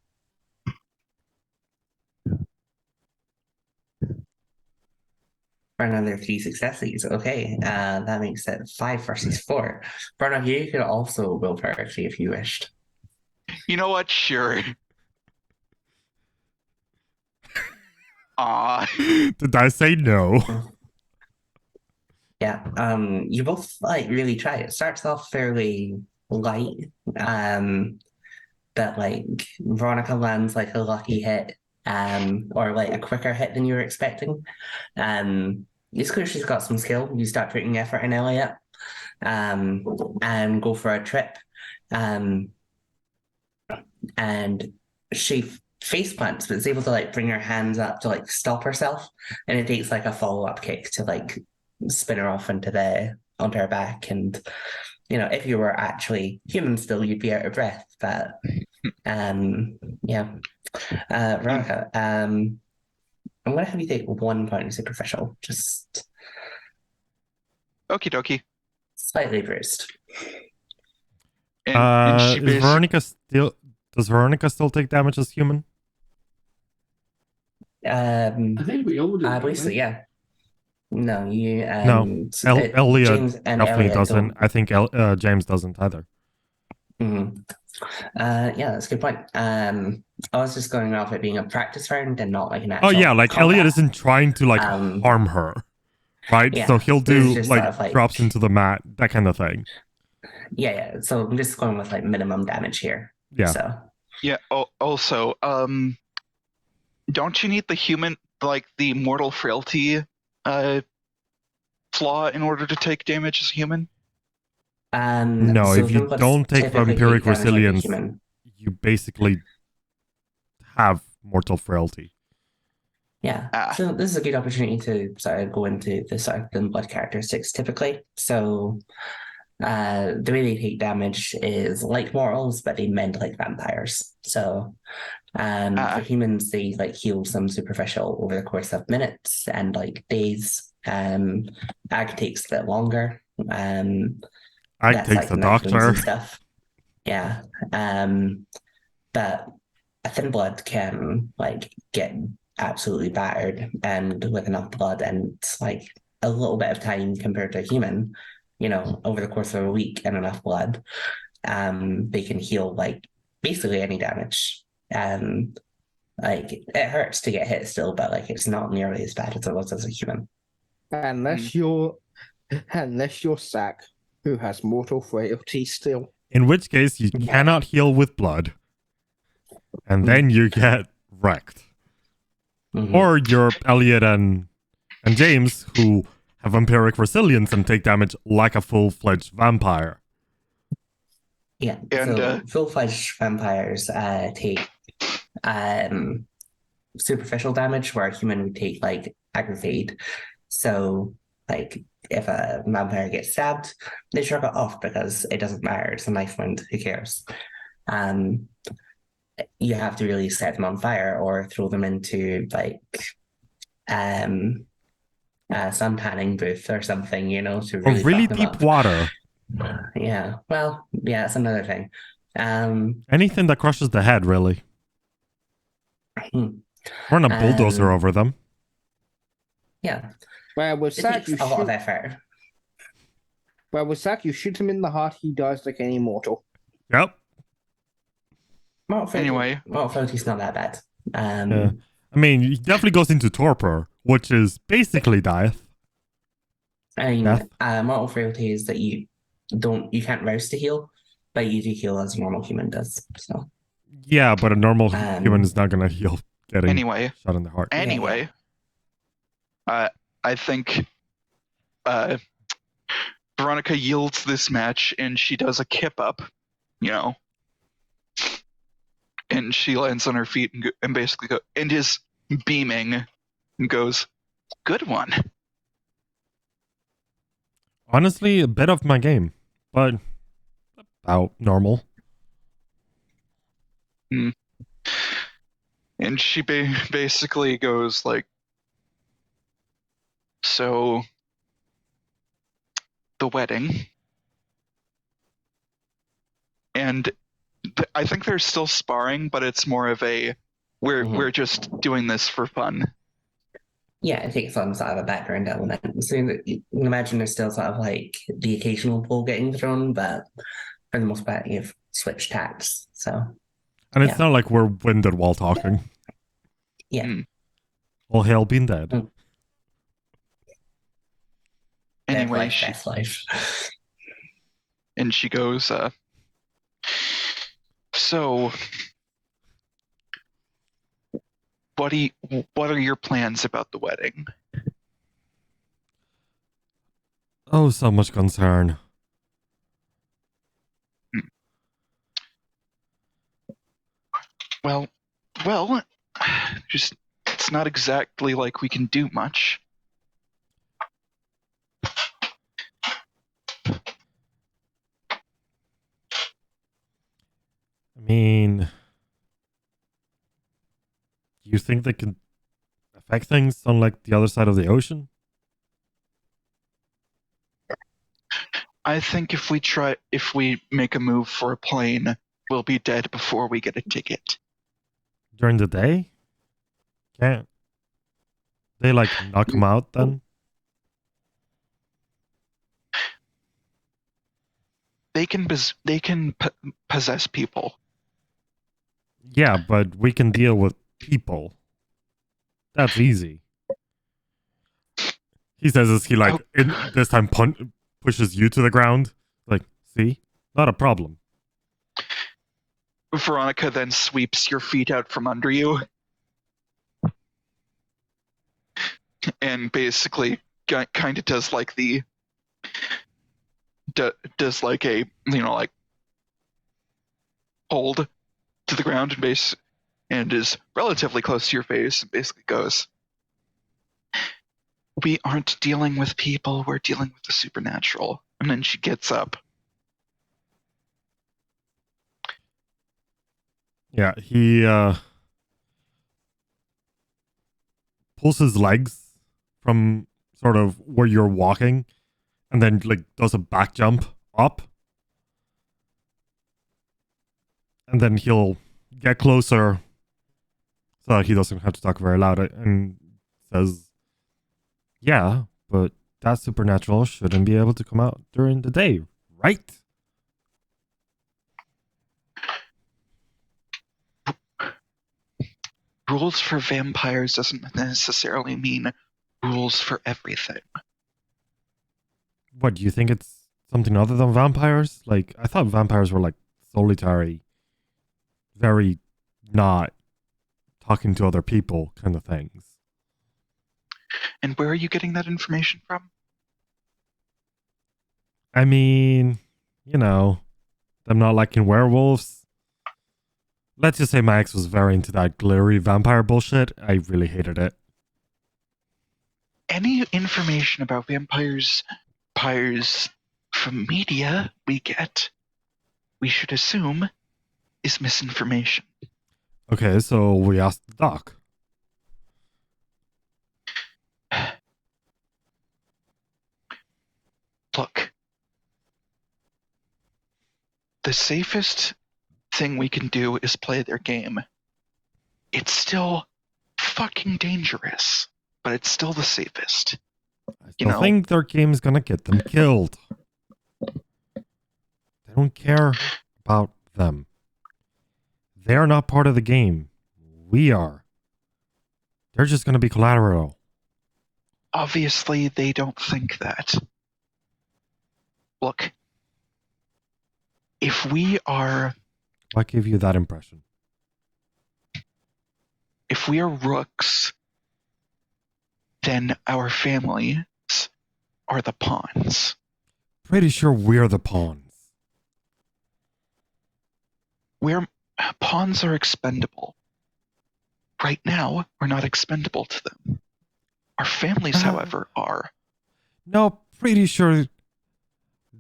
For another 3 successes. Okay, that makes it 5 versus 4. Bernard, you could also roll fire 3 if you wished. You know what? Sure. Did I say no? Yeah, you both really try. It starts off fairly light, that like Veronica lands like a lucky hit, or like a quicker hit than you were expecting. It's clear she's got some skill. You start putting effort in Elliot, and go for a trip. And she face plants, but is able to like bring her hands up to like stop herself, and it takes like a follow up kick to like spin her off onto her back. And if you were actually human still, you'd be out of breath. But yeah, Veronica, I'm gonna have you take 1 point of superficial, just Okie dokie. slightly bruised. And she is Veronica still? Does Veronica still take damage as human? I think we all do. I don't believe so, we? yeah. No, you No, Elliot James and definitely Elliot doesn't. don't. I think James doesn't either. Mhm. Yeah, that's a good point. I was just going off it being a practice round and not like an Oh actual yeah, like combat. Elliot isn't trying to like Um, harm her, right? yeah, So he'll this is do just like sort of like drops into the mat, that kind of thing. yeah. So I'm just going with like minimum damage here. Yeah. So Yeah. Also, don't you need the mortal frailty flaw in order to take damage as a human? No, so if you Thunderbolts don't take typically vampiric damage like a resilience, human. you basically have mortal frailty. Yeah. Ah. So this is a good opportunity to sort of go into the sort of thin blood characteristics typically. So the way they take damage is like mortals, but they mend like vampires. So for humans, they like heal some superficial over the course of minutes and like days. Ag takes a bit longer. Ag That's takes like the knife wounds doctor. and stuff. Yeah. But a thin blood can like get absolutely battered, and with enough blood and like a little bit of time compared to a human, over the course of a week and enough blood, they can heal like basically any damage. Like it hurts to get hit still, but like it's not nearly as bad as it was as a human. Unless you're Sack, who has mortal frailty still. In which case, you cannot heal with blood. And then you get wrecked. Mhm. Or you're Elliot and James, who have vampiric resilience and take damage like a full-fledged vampire. Yeah. And, So full-fledged vampires take superficial damage, where a human would take like aggravated. So like if a vampire gets stabbed, they shrug it off because it doesn't matter. It's a knife wound. Who cares? You have to really set them on fire or throw them into like a sun tanning booth or something, to Or really really fuck them deep up. water. Yeah. Well, yeah, that's another thing. Anything that crushes the head, really. Run a bulldozer over them. Yeah. Where with It Sack, takes a lot of effort. You shoot him in the heart, he dies like any mortal. Yep. Anyway. Mortal frailty's not that bad. Yeah. I mean, he definitely goes into torpor, which is basically death. I mean, Death. mortal frailty is that you can't rouse to heal, but you do heal as a normal human does. So Yeah, but a normal human is not going to heal getting shot in the heart. Anyway, I think Veronica yields this match and she does a kip up, and she lands on her feet and basically and is beaming and goes, "Good one." Honestly, a bit of my game, but about normal. And she basically goes like, "So the wedding," and I think they're still sparring, but it's more of a we're just doing this for fun. Yeah, it takes on sort of a background element. So you can imagine there's still sort of like the occasional ball getting thrown, but for the most part, you've switched tacks. So, and it's not like we're winded while talking. Yeah. All hail being dead. Anyway, best life. And she goes, So, what are your plans about the wedding? Oh, so much concern. Well, just it's not exactly like we can do much. I mean, do you think they can affect things on like the other side of the ocean? I think if we make a move for a plane, we'll be dead before we get a ticket. During the day? Can't they like knock them out then? They can possess people. Yeah, but we can deal with people. That's easy. He says as he like this time pushes you to the ground. Like, see? Not a problem. Veronica then sweeps your feet out from under you and basically kind of does like does like a like hold to the ground and is relatively close to your face and basically goes, "We aren't dealing with people, we're dealing with the supernatural." And then she gets up. Yeah, he pulls his legs from sort of where you're walking and then like does a back jump up. And then he'll get closer so he doesn't have to talk very loud and says, "Yeah, but that supernatural shouldn't be able to come out during the day, right?" Rules for vampires doesn't necessarily mean rules for everything. What, do you think it's something other than vampires? Like, I thought vampires were like solitary, very not talking to other people kind of things. And where are you getting that information from? I mean, them not liking werewolves. Let's just say my ex was very into that glittery vampire bullshit. I really hated it. Any information about vampires from media we get, we should assume, is misinformation. Okay, so we asked the doc. Look, the safest thing we can do is play their game. It's still fucking dangerous, but it's still the safest. I still think their game's gonna get them killed. They don't care about them. They're not part of the game. We are. They're just gonna be collateral. Obviously, they don't think that. Look, if we are... What gave you that impression? If we are rooks, then our families are the pawns. Pretty sure we're the pawns. Pawns are expendable. Right now, we're not expendable to them. Our families, however, are. No, pretty sure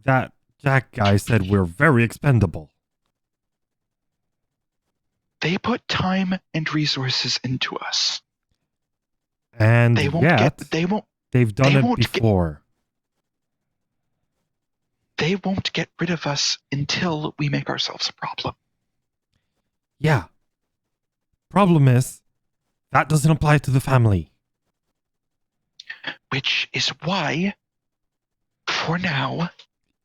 that Jack guy said we're very expendable. They put time and resources into us. And they've done it before. They won't get rid of us until we make ourselves a problem. Yeah. Problem is, that doesn't apply to the family. Which is why, for now...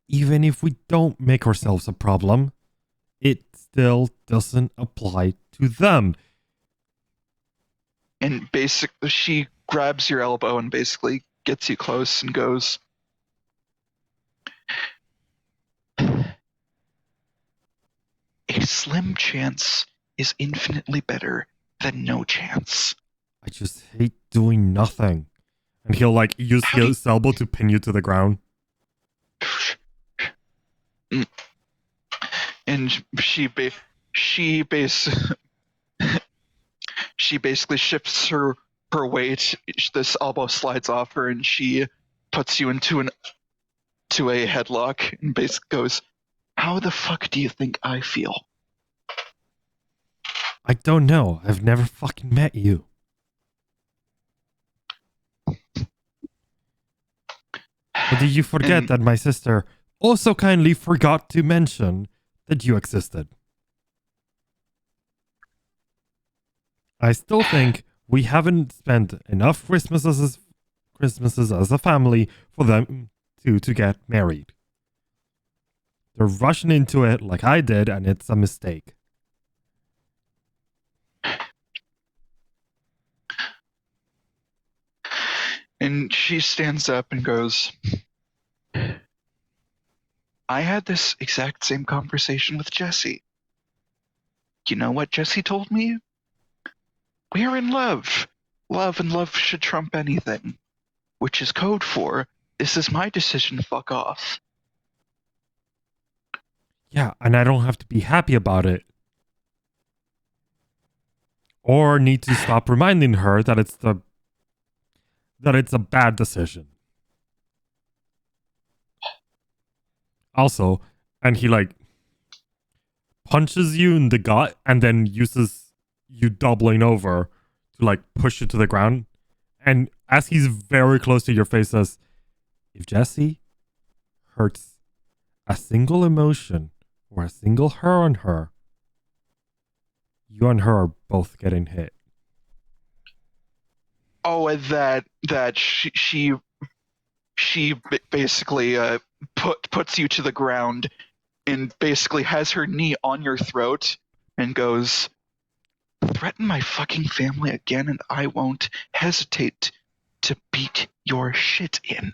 Even if we don't make ourselves a problem, it still doesn't apply to them. And basically, she grabs your elbow and basically gets you close and goes, a slim chance is infinitely better than no chance. I just hate doing nothing. And he'll like use How do his elbow to pin you to the ground. And she basically shifts her weight. This elbow slides off her, and she puts you into a headlock, and basically goes, "How the fuck do you think I feel?" I don't know. I've never fucking met you. Or did you forget And- that my sister also kindly forgot to mention that you existed? I still think we haven't spent enough Christmases as a family for them to get married. They're rushing into it like I did, and it's a mistake. And she stands up and goes, "I had this exact same conversation with Jesse. You know what Jesse told me? We're in love. Love and love should trump anything. Which is code for, this is my decision, fuck off." Yeah, and I don't have to be happy about it. Or need to stop reminding her that it's a bad decision. Also, and he like punches you in the gut and then uses you doubling over to like push you to the ground. And as he's very close to your face, says, if Jesse hurts a single emotion or a single her on her, you and her are both getting hit. Oh, and that she basically puts you to the ground and basically has her knee on your throat and goes, "Threaten my fucking family again and I won't hesitate to beat your shit in."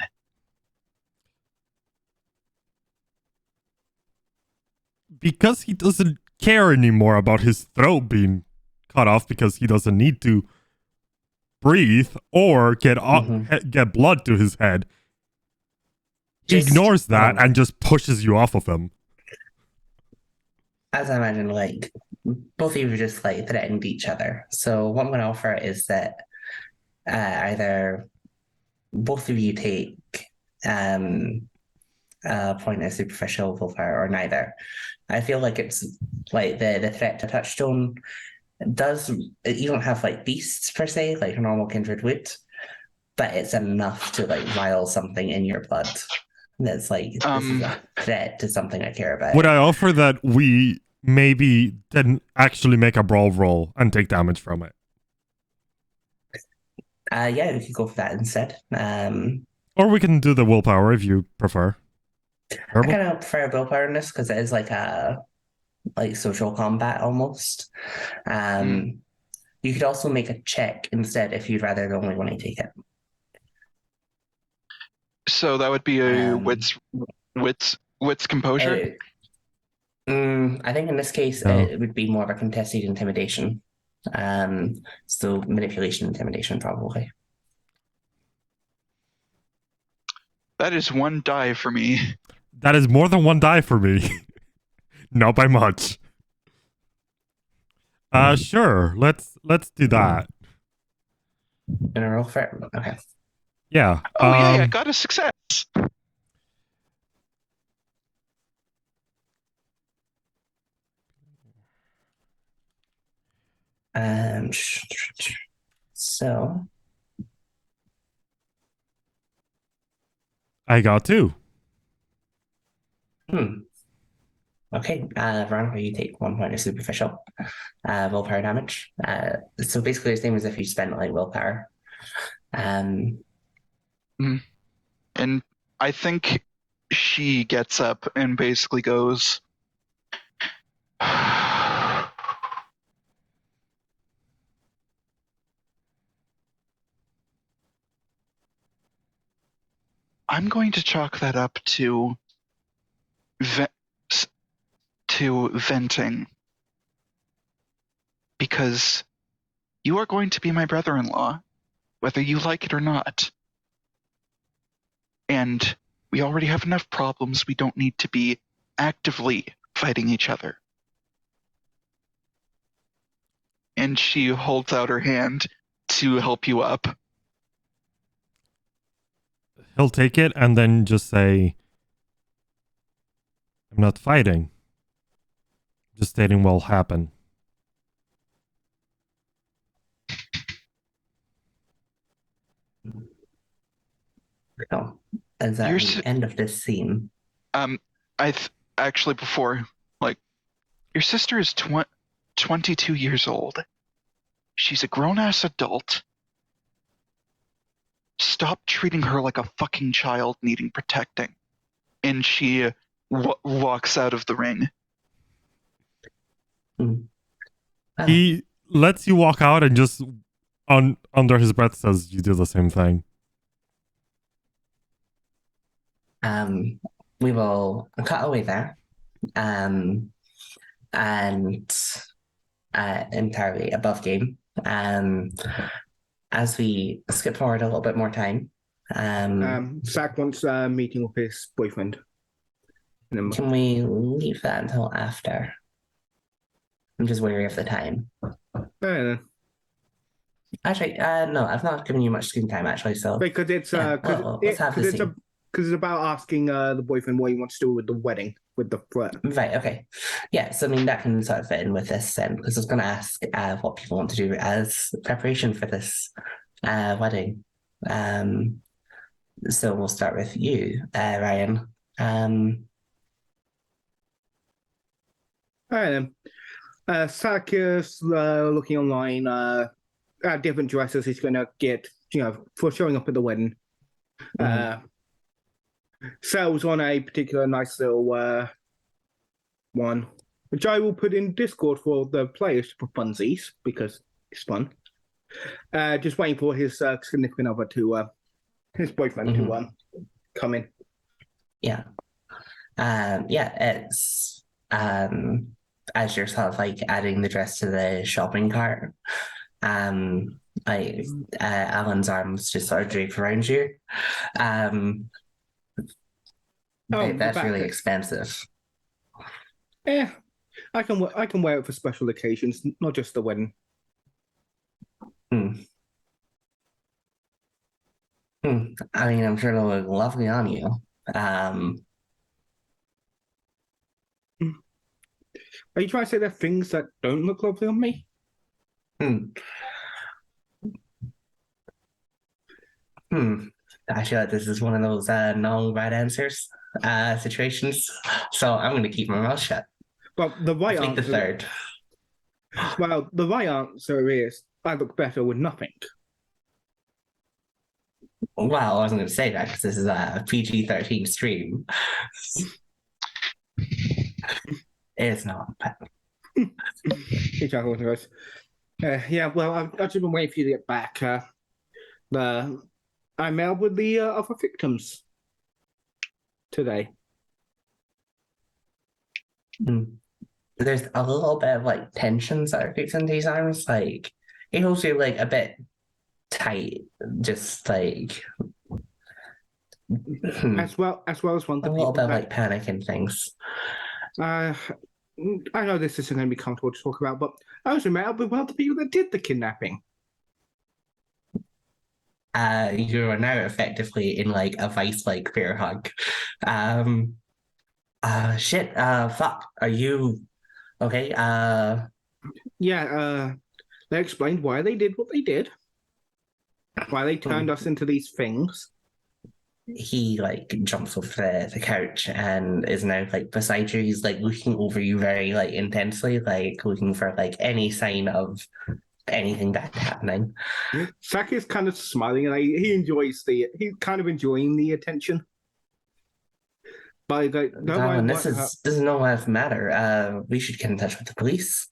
Because he doesn't care anymore about his throat being cut off because he doesn't need to breathe or get blood to his head. He ignores that and just pushes you off of him. As I imagine, like, both of you have just like threatened each other. So what I'm going to offer is that either both of you take a point of superficial willpower or neither. I feel like it's like the threat to touchstone does, you don't have like beasts per se, like a normal kindred would, but it's enough to like rile something in your blood. That's like, this is a threat to something I care about. Would I offer that we maybe didn't actually make a brawl roll and take damage from it? Yeah, we could go for that instead. Or we can do the willpower if you prefer. I kind of prefer willpower in this because it is like a social combat almost. You could also make a check instead if you'd rather only want to take it. So that would be a wits composure. I think in this case it would be more of a contested intimidation. So manipulation, intimidation, probably. That is one die for me. That is more than one die for me. Not by much. Sure. Let's do that. Gonna roll for it? Okay. Yeah. Oh yeah, I got a success. So I got 2. Okay, Veronica, you take 1 point of superficial willpower damage. So basically the same as if you spent like willpower. And I think she gets up and basically goes, "I'm going to chalk that up to venting. because you are going to be my brother-in-law, whether you like it or not. And we already have enough problems. We don't need to be actively fighting each other. And she holds out her hand to help you up. He'll take it and then just say, I'm not fighting. Just stating what will happen. So, is that the end of this scene? Actually, before, like, your sister is 22 years old. She's a grown-ass adult. Stop treating her like a fucking child needing protecting. And she walks out of the ring. He lets you walk out and just under his breath says you do the same thing. We will cut away there. And entirely above game. As we skip forward a little bit more time. Zach wants a meeting with his boyfriend. Can we leave that until after? I'm just wary of the time. Actually, no, I've not given you much screen time actually. So because it's about asking the boyfriend what he wants to do with the wedding, with the threat. Right. Okay. Yeah. So I mean that can sort of fit in with this then, because I was going to ask what people want to do as preparation for this wedding. So we'll start with you, Ryan. All right then. Zach is looking online at different dresses he's going to get, for showing up at the wedding. Sells on a particular nice little one, which I will put in Discord for the players for funsies because it's fun. Just waiting for his significant other to, his boyfriend to come in. Yeah. It's as you're sort of like adding the dress to the shopping cart. Alan's arms just sort of drape around you. That's really expensive. Yeah, I can wear it for special occasions, not just the wedding. I mean, I'm sure it'll look lovely on you. Are you trying to say there are things that don't look lovely on me? I feel like this is one of those no right answers situations, so I'm going to keep my mouth shut. Well, the right answer. The third. Well, the right answer is I look better with nothing. Well, I wasn't going to say that because this is a PG-13 stream. It's not. Yeah, well, I've actually been waiting for you to get back. I mailed with the other victims today. There's a little bit of like tension sort of creeps into his arms. Like he holds you like a bit tight, just like as well as one. A little bit of like panic and things. I know this isn't going to be comfortable to talk about, but I was mailed with one of the people that did the kidnapping. You are now effectively in like a vice like bear hug. Fuck. Are you okay? Yeah, they explained why they did what they did. Why they turned us into these things. He like jumps off the couch and is now like beside you. He's like looking over you very like intensely, like looking for like any sign of anything bad happening. Zach is kind of smiling, and he's kind of enjoying the attention. But like, this is no life matter. We should get in touch with the police.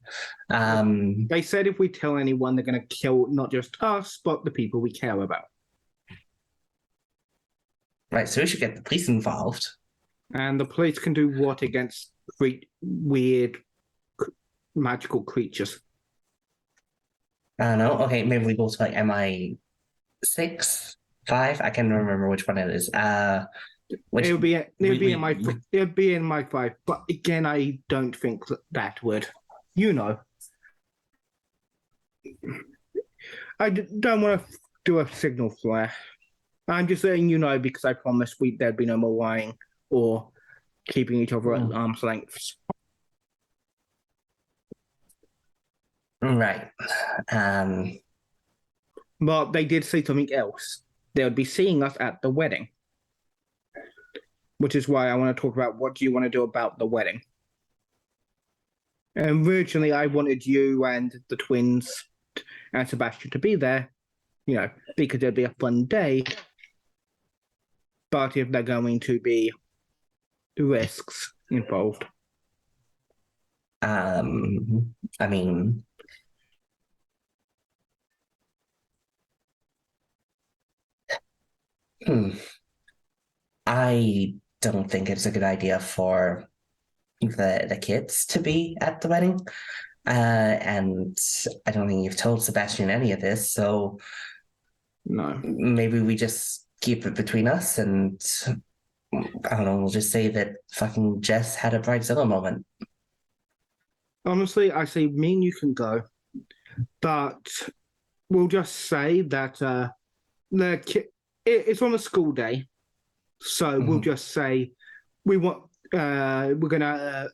They said if we tell anyone, they're going to kill not just us, but the people we care about. Right, so we should get the police involved. And the police can do what against weird magical creatures? I don't know. Okay, maybe we go to like MI 6, 5. I can't remember which one it is. Which It'll be in my we- it'll be in my 5. But again, I don't think that would. You know, I don't want to do a signal flare. I'm just letting you know because I promised there'd be no more lying or keeping each other at arm's lengths. right. But they did say something else. They would be seeing us at the wedding, which is why I want to talk about what do you want to do about the wedding. And originally, I wanted you and the twins and Sebastian to be there, you know, because it'd be a fun day. But if they're going to be risks involved, I mean, I don't think it's a good idea for the kids to be at the wedding. And I don't think you've told Sebastian any of this, so no. maybe we just keep it between us and I don't know, we'll just say that fucking Jess had a Bridezilla moment. Honestly, I say me and you can go, but we'll just say that it's on a school day, so we'll just say we're gonna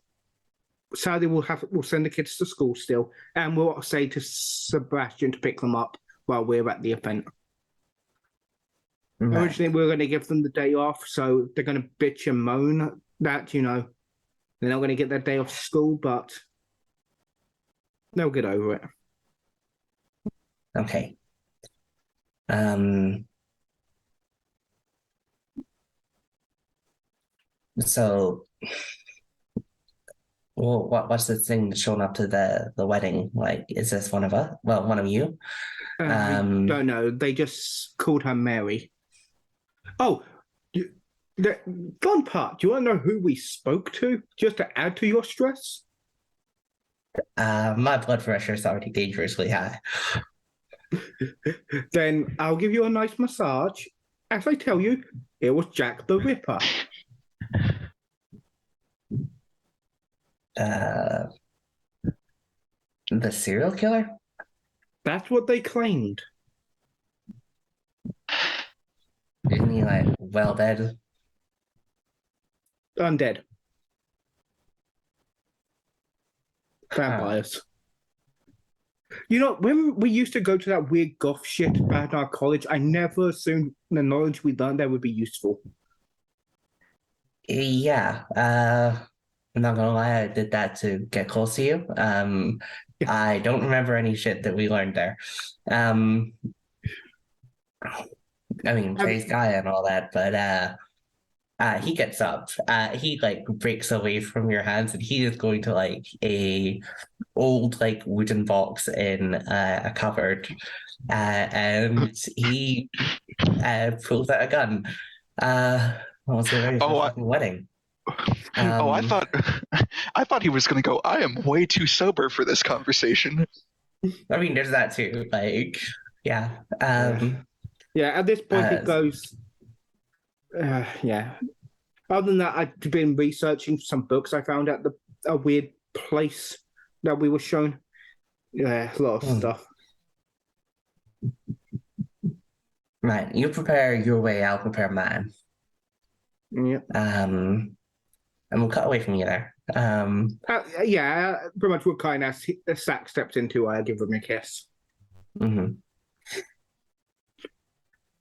Saturday we'll send the kids to school still, and we'll say to Sebastian to pick them up while we're at the event. Right. Originally, we were going to give them the day off, so they're going to bitch and moan that, you know, they're not going to get that day off school, but they'll get over it. Okay. So, well, what's the thing showing up to the wedding? Like, is this one of us? Well, one of you? I don't know. They just called her Mary. Oh, fun part. Do you want to know who we spoke to, just to add to your stress? My blood pressure is already dangerously high. Then I'll give you a nice massage. As I tell you, it was Jack the Ripper. The serial killer? That's what they claimed. Isn't he like well dead? Undead. Vampires. You know, when we used to go to that weird goth shit at our college, I never assumed the knowledge we learned there would be useful. Yeah. I'm not gonna lie, I did that to get close to you. I don't remember any shit that we learned there. I mean, praise Gaia and all that, but he gets up. He like breaks away from your hands, and he is going to like a old like wooden box in a cupboard, and he pulls out a gun. What's the very first wedding? I thought he was going to go, I am way too sober for this conversation. I mean, there's that too. Like, yeah. Yeah, at this point it goes. Yeah. Other than that, I've been researching some books I found at a weird place that we were shown. Yeah, a lot of stuff. Right, you prepare your way, I'll prepare mine. Yeah. And we'll cut away from you there. Yeah, pretty much what kind of Sack steps into, I give him a kiss.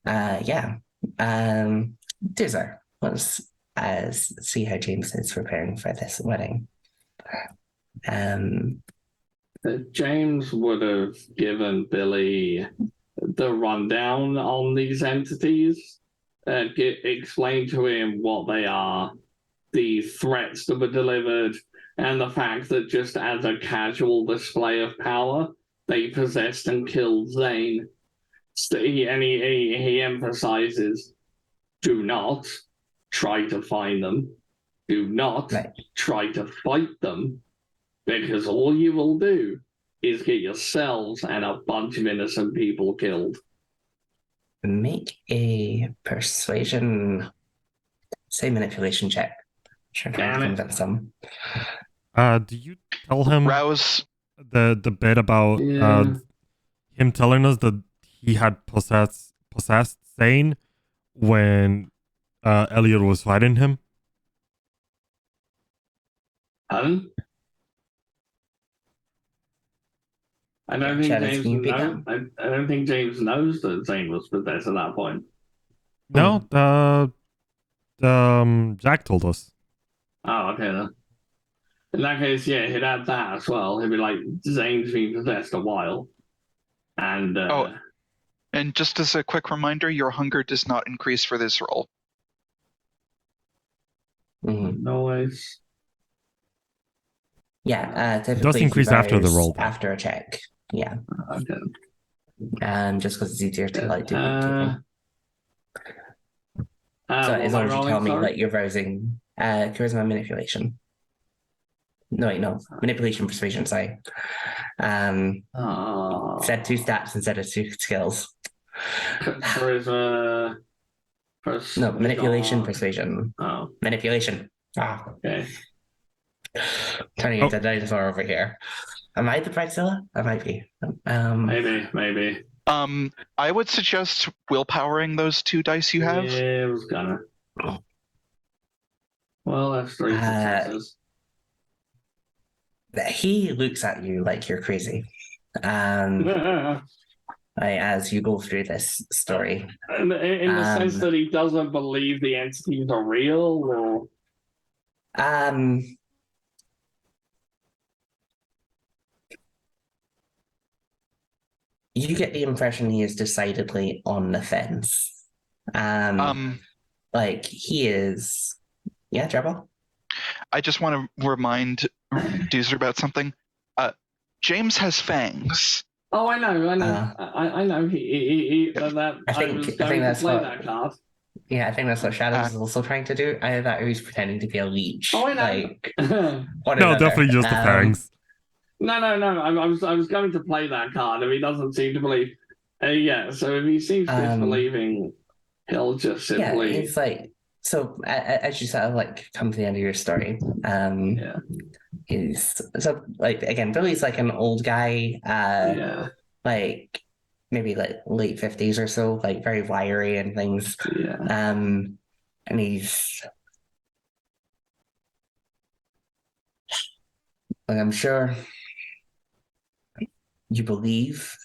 Yeah. Dizzer, let's see how James is preparing for this wedding. James would have given Billy the rundown on these entities and explain to him what they are, the threats that were delivered, and the fact that just as a casual display of power, they possessed and killed Zane. He emphasizes, do not try to find them. Do not try to fight them, because all you will do is get yourselves and a bunch of innocent people killed. Make a persuasion, say manipulation check. Trying to Damn it. convince them. Do you tell him Rouse. the bit about Yeah. him telling us that he had possessed Zane when Elliot was fighting him? Pardon? I don't think Shadows, James can you repeat knows. I don't think James knows that Zane was possessed at that point. No, Jack told us. Oh, okay then. In that case, yeah, he'd add that as well. He'd be like, Zane's been possessed a while. And And just as a quick reminder, your hunger does not increase for this roll. Mhm. noise. Yeah, typically It does increase after the varies roll, though. after a check. Yeah, Okay. just because it's easier to like do bookkeeping. So what as am I long as you tell rolling, me sorry? like you're browsing charisma manipulation. No, wait, no. Manipulation persuasion, sorry. Said 2 stats instead of 2 skills. Charisma. No, manipulation persuasion. Oh, Manipulation. Ah, okay. turning Oh. into a dinosaur over here. Am I the Bridezilla? I might be. Maybe. I would suggest willpowering those 2 dice you have. Yeah, it was gonna. Well, that's 3 successes. He looks at you like you're crazy. As you go through this story. in the sense that he doesn't believe the entities are real, or you get the impression he is decidedly on the fence. Like he is. Yeah, Trevor? I just want to remind Doozer about something. James has fangs. oh, I know. I know. He that I was think going to that's play what- that card. Yeah, I think that's what Shadows is also trying to do. Either that or he's pretending to be a leech. Oh, I know. Like, No, another. definitely just the fangs. No. I was going to play that card if he doesn't seem to believe. Yeah, so if he seems disbelieving, he'll just simply. Yeah, it's like so. As you sort of like come to the end of your story, Yeah. he's so like again, Billy's like an old guy. Yeah. Like maybe like late 50s or so, like very wiry and things. Yeah. And he's like, I'm sure you believe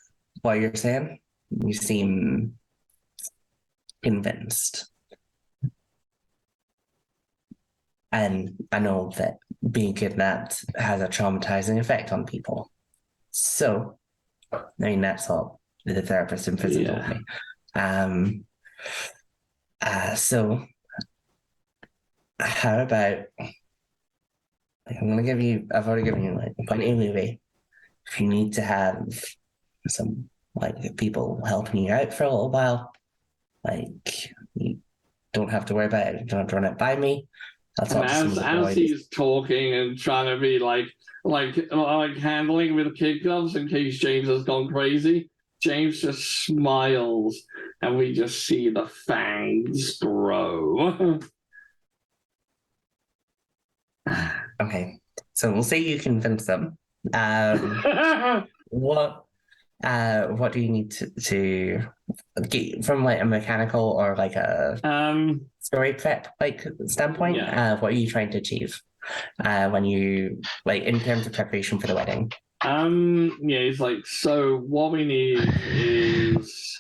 what you're saying. You seem convinced. And I know that being kidnapped has a traumatizing effect on people. So, I mean, that's all the therapist in prison told me. So, how about I've already given you like plenty of leeway. If you need to have some like people helping you out for a little while, like you don't have to worry about it. You don't have to run it by me. That's And as he's talking and trying to be like handling with kid gloves in case James has gone crazy, James just smiles and we just see the fangs grow. Okay, so we'll say you convince them. What do you need to get from like a mechanical or like a story prep like standpoint? What are you trying to achieve when you like in terms of preparation for the wedding? It's like, so what we need is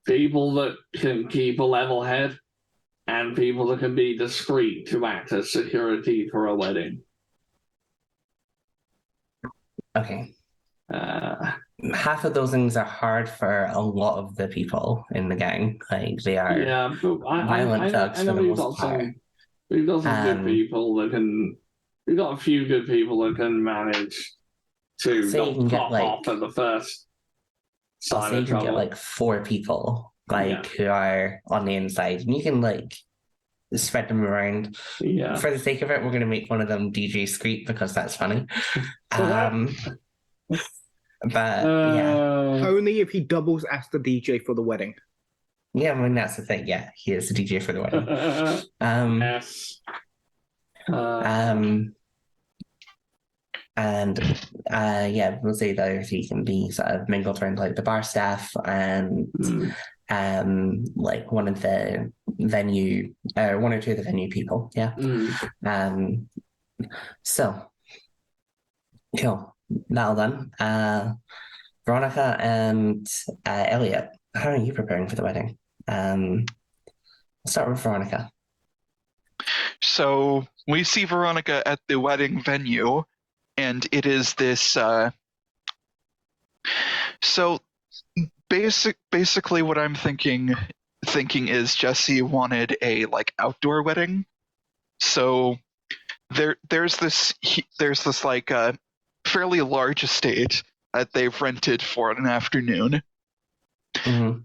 people that can keep a level head and people that can be discreet to act as security for a wedding. Okay. Half of those things are hard for a lot of the people in the gang. Like they are violent thugs for the most part. We've got some good people that can. We've got a few good people that can manage to not pop off at the first sign of trouble. You can get like 4 people who are on the inside, and you can like spread them around. Yeah. For the sake of it, we're gonna make one of them DJ Screet because that's funny. But yeah, Only if he doubles as the DJ for the wedding. yeah. I mean, that's the thing. Yeah, he is the DJ for the wedding. Yes. And yeah, we'll say the other three can be sort of mingled around like the bar staff and like one of the venue or one or two of the venue people. Yeah. So cool. Now then, Veronica and Elliot, how are you preparing for the wedding? We'll start with Veronica. So we see Veronica at the wedding venue, and it is this. So basically, what I'm thinking is Jesse wanted a like outdoor wedding. So there's this like fairly large estate that they've rented for an afternoon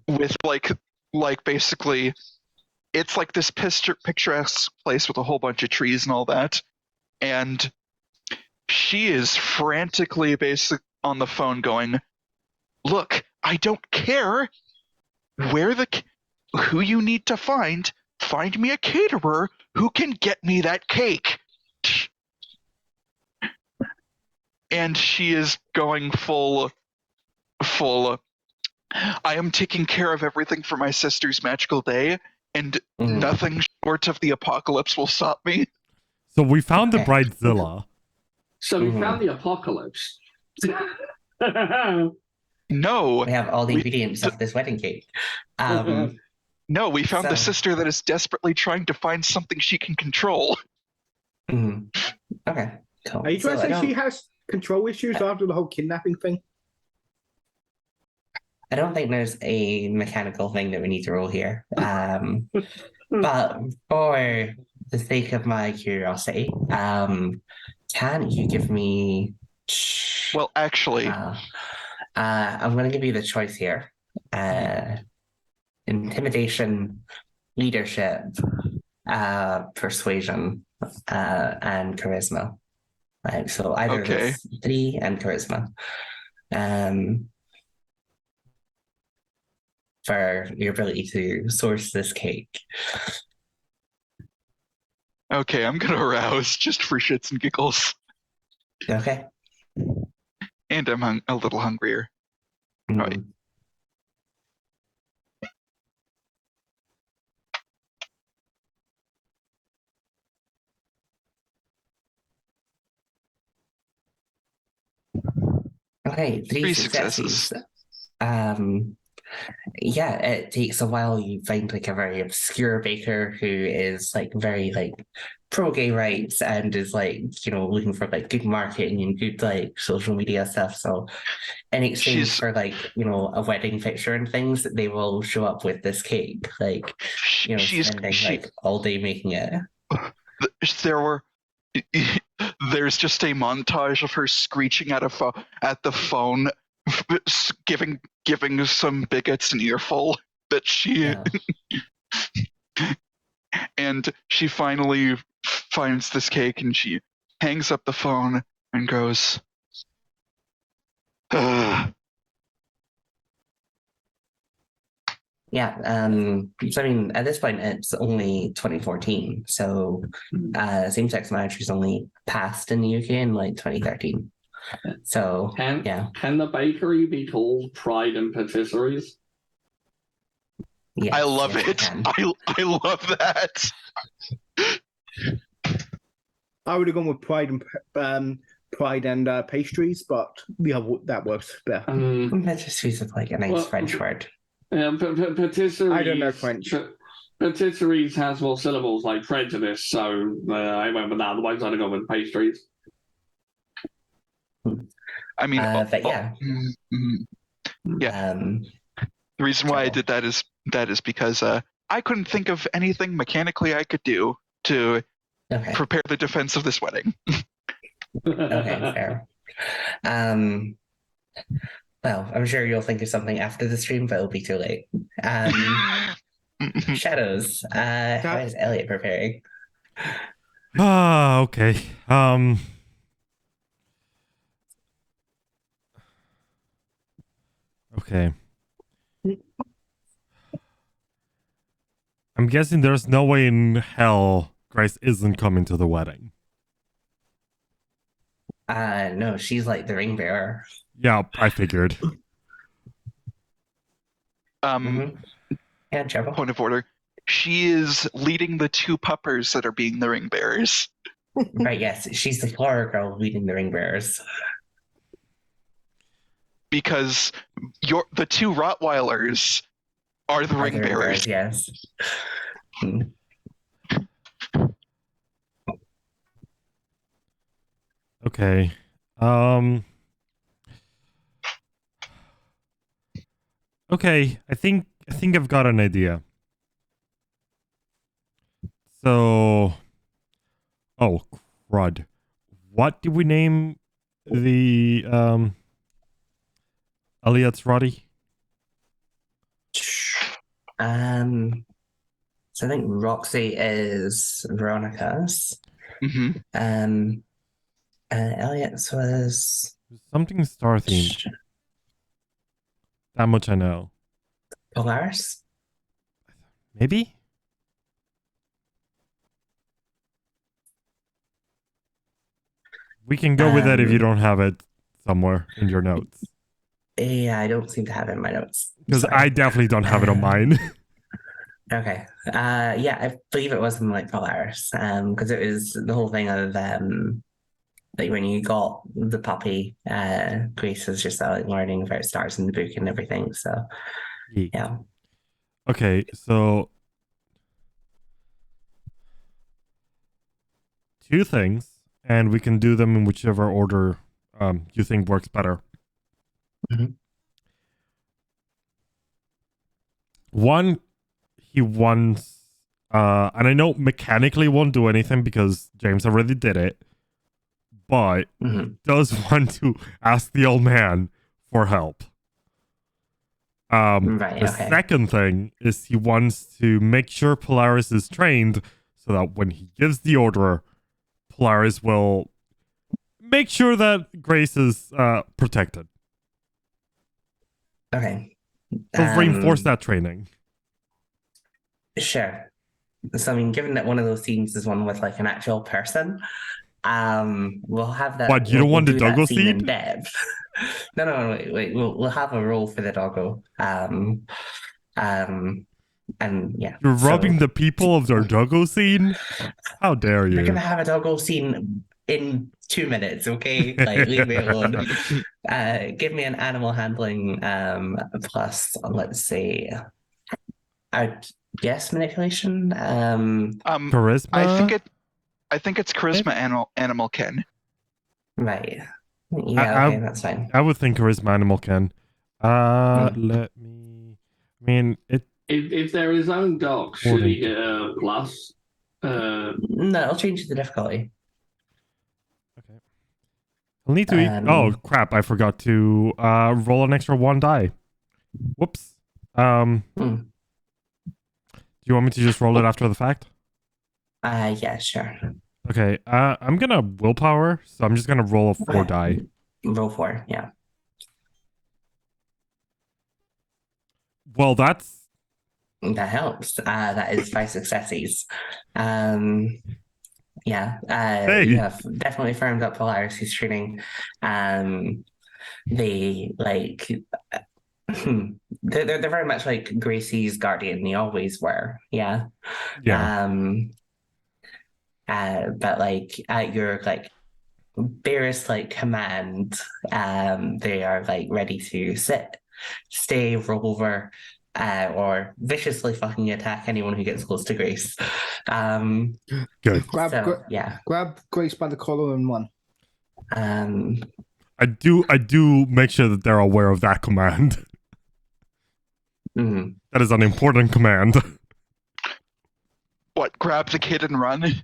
with like basically it's like this picturesque place with a whole bunch of trees and all that. And she is frantically on the phone going, "Look, I don't care who you need to find me a caterer who can get me that cake." And she is going full I am taking care of everything for my sister's magical day, and nothing short of the apocalypse will stop me. So we found the bridezilla. So we found the apocalypse. No. We have all the ingredients of this wedding cake. No, we found the sister that is desperately trying to find something she can control. Okay, cool. Are you trying to say she has control issues after the whole kidnapping thing? I don't think there's a mechanical thing that we need to roll here. But for the sake of my curiosity, can you give me... Well, actually... I'm going to give you the choice here. Intimidation, leadership, persuasion, and charisma. Right, so either of those 3 and charisma. For your ability to source this cake. Okay, I'm gonna arouse just for shits and giggles. Okay. And I'm a little hungrier. All right. Okay, 3 successes. Yeah, it takes a while. You find like a very obscure baker who is like very like pro gay rights and is like, looking for like good marketing and good like social media stuff. So in exchange for like, a wedding picture and things, they will show up with this cake, like, spending like all day making it. There's just a montage of her screeching at the phone, giving some bigots an earful that she and she finally finds this cake and she hangs up the phone and goes, Yeah, so I mean, at this point, it's only 2014, so same-sex marriage was only passed in the UK in like 2013. So, Can the bakery be called Pride and Patisseries? Yes, I love it. I love that. I would have gone with Pride and pastries, but that works better. Patisseries is like a nice French word. Patisseries. I don't know French. Patisseries has more syllables like prejudice, so I went with that. Otherwise, I'd go with pastries. I mean, but yeah. The reason why I did that is because I couldn't think of anything mechanically I could do to prepare the defense of this wedding. Okay, fair. Well, I'm sure you'll think of something after the stream, but it'll be too late. Shadows. How is Elliot preparing? Okay. Okay. I'm guessing there's no way in hell Grace isn't coming to the wedding. No, she's like the ring bearer. Yeah, I figured. Yeah, Trevor. Point of order. She is leading the two puppers that are being the ring bearers. Right, yes, she's the flower girl leading the ring bearers. Because the two Rottweilers are the Are ring the ring bearers. bearers, yes. Hmm. Okay. Okay, I think I've got an idea. So, oh crud! What did we name the Elliot's Roddy? So I think Roxy is Veronica's. Mm-hmm. Elliot's was Something star themed. That much I know. Polaris. Maybe? We can go with that if you don't have it somewhere in your notes. Yeah, I don't seem to have it in my notes. Because Sorry. I definitely don't have it on mine. Okay. Yeah, I believe it was something like Polaris. Because it was the whole thing of like when you got the puppy, Grace was just like learning about stars in the book and everything. So yeah. Okay, so two things, and we can do them in whichever order you think works better. Mhm. One, he wants, and I know mechanically won't do anything because James already did it, but Mhm. does want to ask the old man for help. Right, The okay. second thing is he wants to make sure Polaris is trained so that when he gives the order, Polaris will make sure that Grace is protected. Okay. So reinforce that training. Sure. So I mean, given that one of those scenes is one with like an actual person, we'll have that. What, you don't want the do that doggo scene in scene? depth. No, wait. We'll have a role for the doggo. And yeah. You're so robbing the people of their doggo scene? How dare We're you? gonna have a doggo scene in 2 minutes, okay? Like, leave me alone. Give me an animal handling plus, let's say, I guess manipulation. Charisma? I think it's charisma animal kin. Right. Yeah, okay, that's fine. I would think charisma animal can. Let me. I mean, it. If there is own dogs, should he get a plus? No, I'll change the difficulty. Okay. I'll need to eat. Oh crap! I forgot to roll an extra 1 die. Whoops. Do you want me to just roll it after the fact? Yeah, sure. Okay. I'm gonna willpower, so I'm just gonna roll a 4 die. Roll 4, yeah. Well, that helps. That is 5 successes. Yeah. Hey. You have definitely firmed up Polaris' training. They like they're very much like Gracie's guardian. They always were. Yeah. Yeah. But like at your like barest like command, they are like ready to sit, stay, roll over, or viciously fucking attack anyone who gets close to Grace. Good. Grab Grace by the collar and run. I do make sure that they're aware of that command. That is an important command. What, grab the kid and run?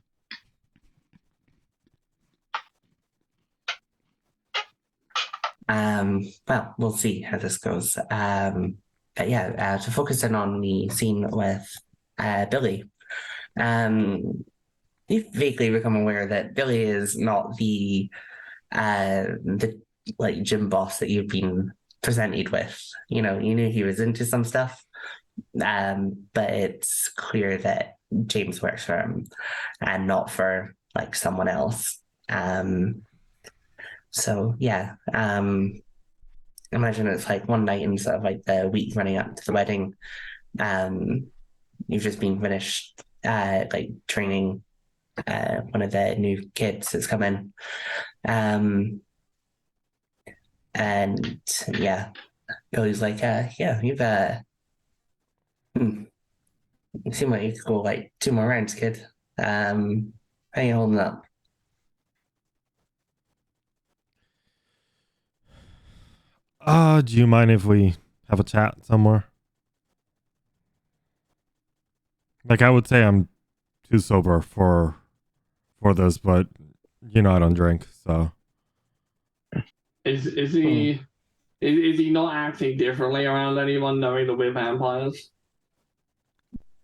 Well, we'll see how this goes. But yeah, to focus in on the scene with Billy, you've vaguely become aware that Billy is not the like gym boss that you've been presented with. You know, you knew he was into some stuff, but it's clear that James works for him and not for like someone else. So yeah, imagine it's like one night in sort of like the week running up to the wedding. You've just been finished like training one of the new kids that's come in. And yeah, Billy's like, yeah, you seem like you could go like 2 more rounds, kid. How you holding up? Do you mind if we have a chat somewhere? Like, I would say I'm too sober for this, but you know I don't drink, so. Is he is he not acting differently around anyone knowing that we're vampires?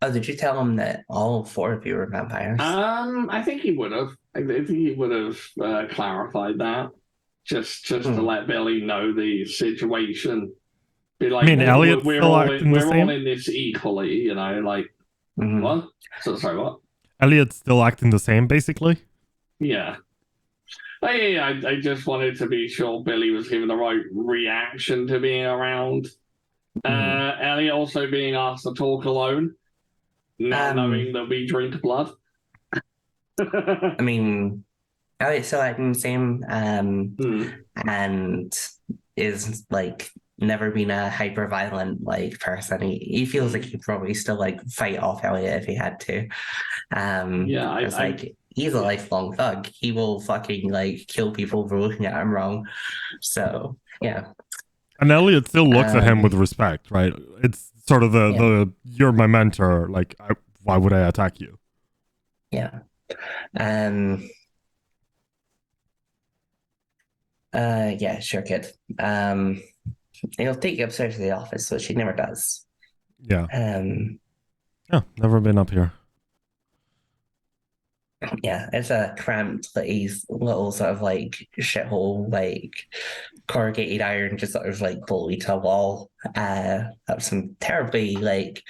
Oh, did you tell him that all 4 of you were vampires? I think he would have. I think he would have clarified that just to let Billy know the situation. Be like, I mean, Elliot's still acting the we're same? all in this equally, you know, like what? So sorry, what? Elliot's still acting the same, basically? Yeah. I just wanted to be sure Billy was giving the right reaction to being around. Elliot also being asked to talk alone, now knowing that we drink blood. I mean, Elliot's still acting the same, and is like never been a hyper violent like person. He feels like he'd probably still like fight off Elliot if he had to. Like he's a lifelong thug. He will fucking like kill people for looking at him wrong. So yeah. And Elliot still looks at him with respect, right? It's sort of the you're my mentor. Like, why would I attack you? Yeah. Yeah, sure, kid. He'll take you upstairs to the office, which he never does. Yeah. Oh, never been up here. Yeah, it's a cramped, little sort of like shithole, like corrugated iron, just sort of like bullied to a wall. Of some terribly like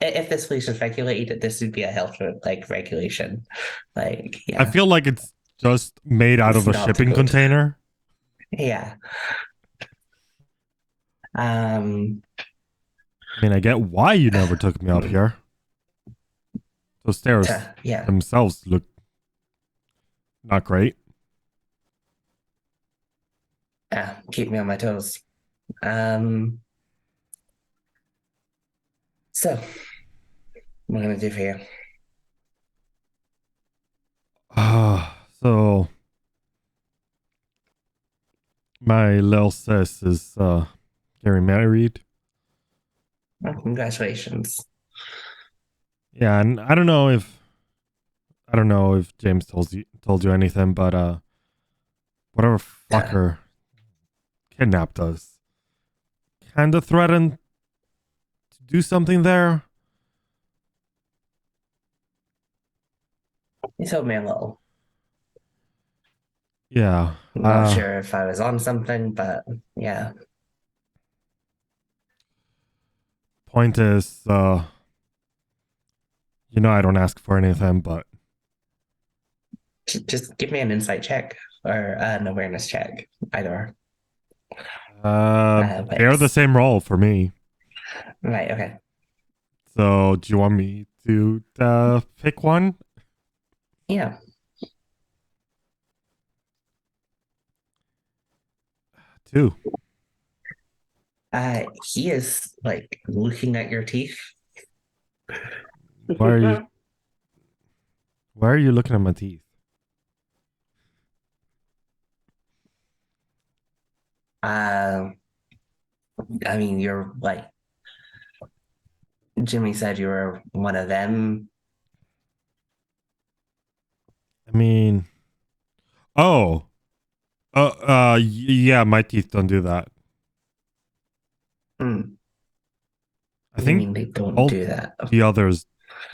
if this place was regulated, this would be a health like regulation. Like, yeah. I feel like it's just made out of a shipping container. Yeah. I mean, I get why you never took me up here. Those stairs themselves look not great. Yeah, keep me on my toes. So, what am I gonna do for you? So my little sis is getting married. Oh, congratulations. Yeah, and I don't know if James told you anything, but whatever fucker kidnapped us kind of threatened to do something there. He told me a little. Yeah. I'm not sure if I was on something, but yeah. Point is, I don't ask for anything, but just give me an insight check or an awareness check, either. they're the same role for me. Right, okay. So do you want me to pick one? Yeah. Two. He is like looking at your teeth. Why are you looking at my teeth? I mean, you're like Jimmy said you were one of them. I mean, yeah, my teeth don't do that. I think they don't all do that. The others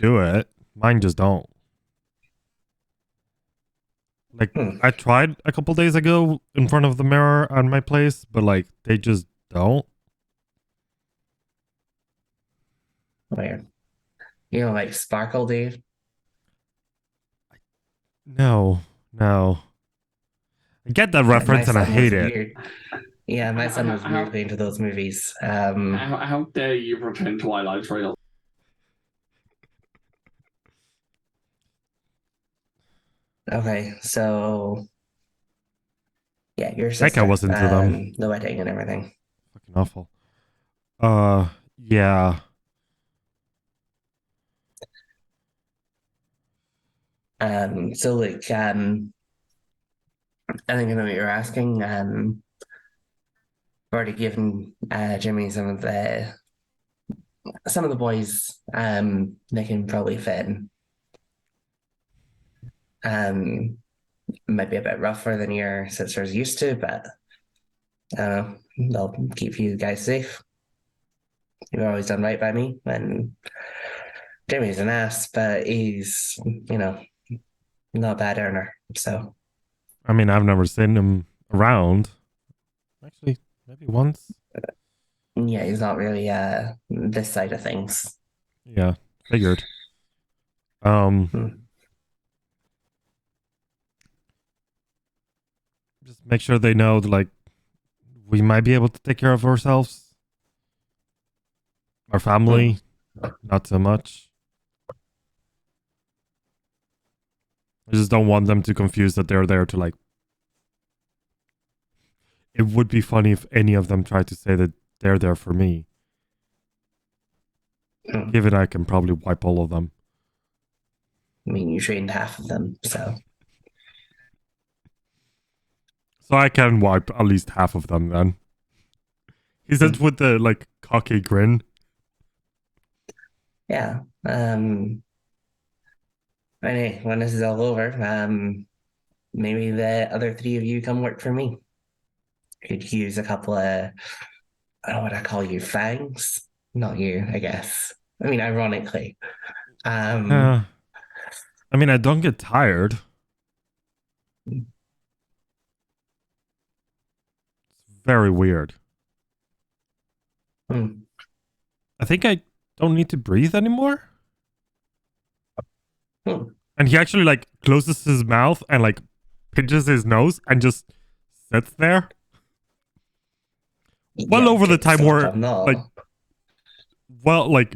do it. Mine just don't. Like, I tried a couple days ago in front of the mirror on my place, but like they just don't. Weird. You don't like sparkle, Dave? No. I get that My reference and I son was hate it. weird. Yeah, my son was How- weirdly into those movies. How dare you pretend Twilight's real? Okay, so yeah, your sister. Becca was into them. The wedding and everything. Fucking awful. Yeah. So like, I think I know what you're asking. I've already given Jimmy some of the boys. They can probably fit in. Might be a bit rougher than your sister's used to, but I don't know. They'll keep you guys safe. You've always done right by me, and Jimmy's an ass, but he's, not a bad earner. So, I mean, I've never seen him around. Actually, maybe once. yeah, he's not really this side of things. Yeah, figured. Just make sure they know that, like, we might be able to take care of ourselves. Our family, not so much. I just don't want them to confuse that they're there to, like... It would be funny if any of them tried to say that they're there for me. Given I can probably wipe all of them. I mean, you trained half of them, so. So I can wipe at least half of them then. He says with the, like, cocky grin. Yeah. Anyway, when this is all over, maybe the other three of you come work for me. Could use a couple of, I don't know what I call you, fangs? Not you, I guess. I mean, ironically. I mean, I don't get tired. It's very weird. I think I don't need to breathe anymore. And he actually, like, closes his mouth and, like, pinches his nose and just sits there. Well, over the time where, like, well, like,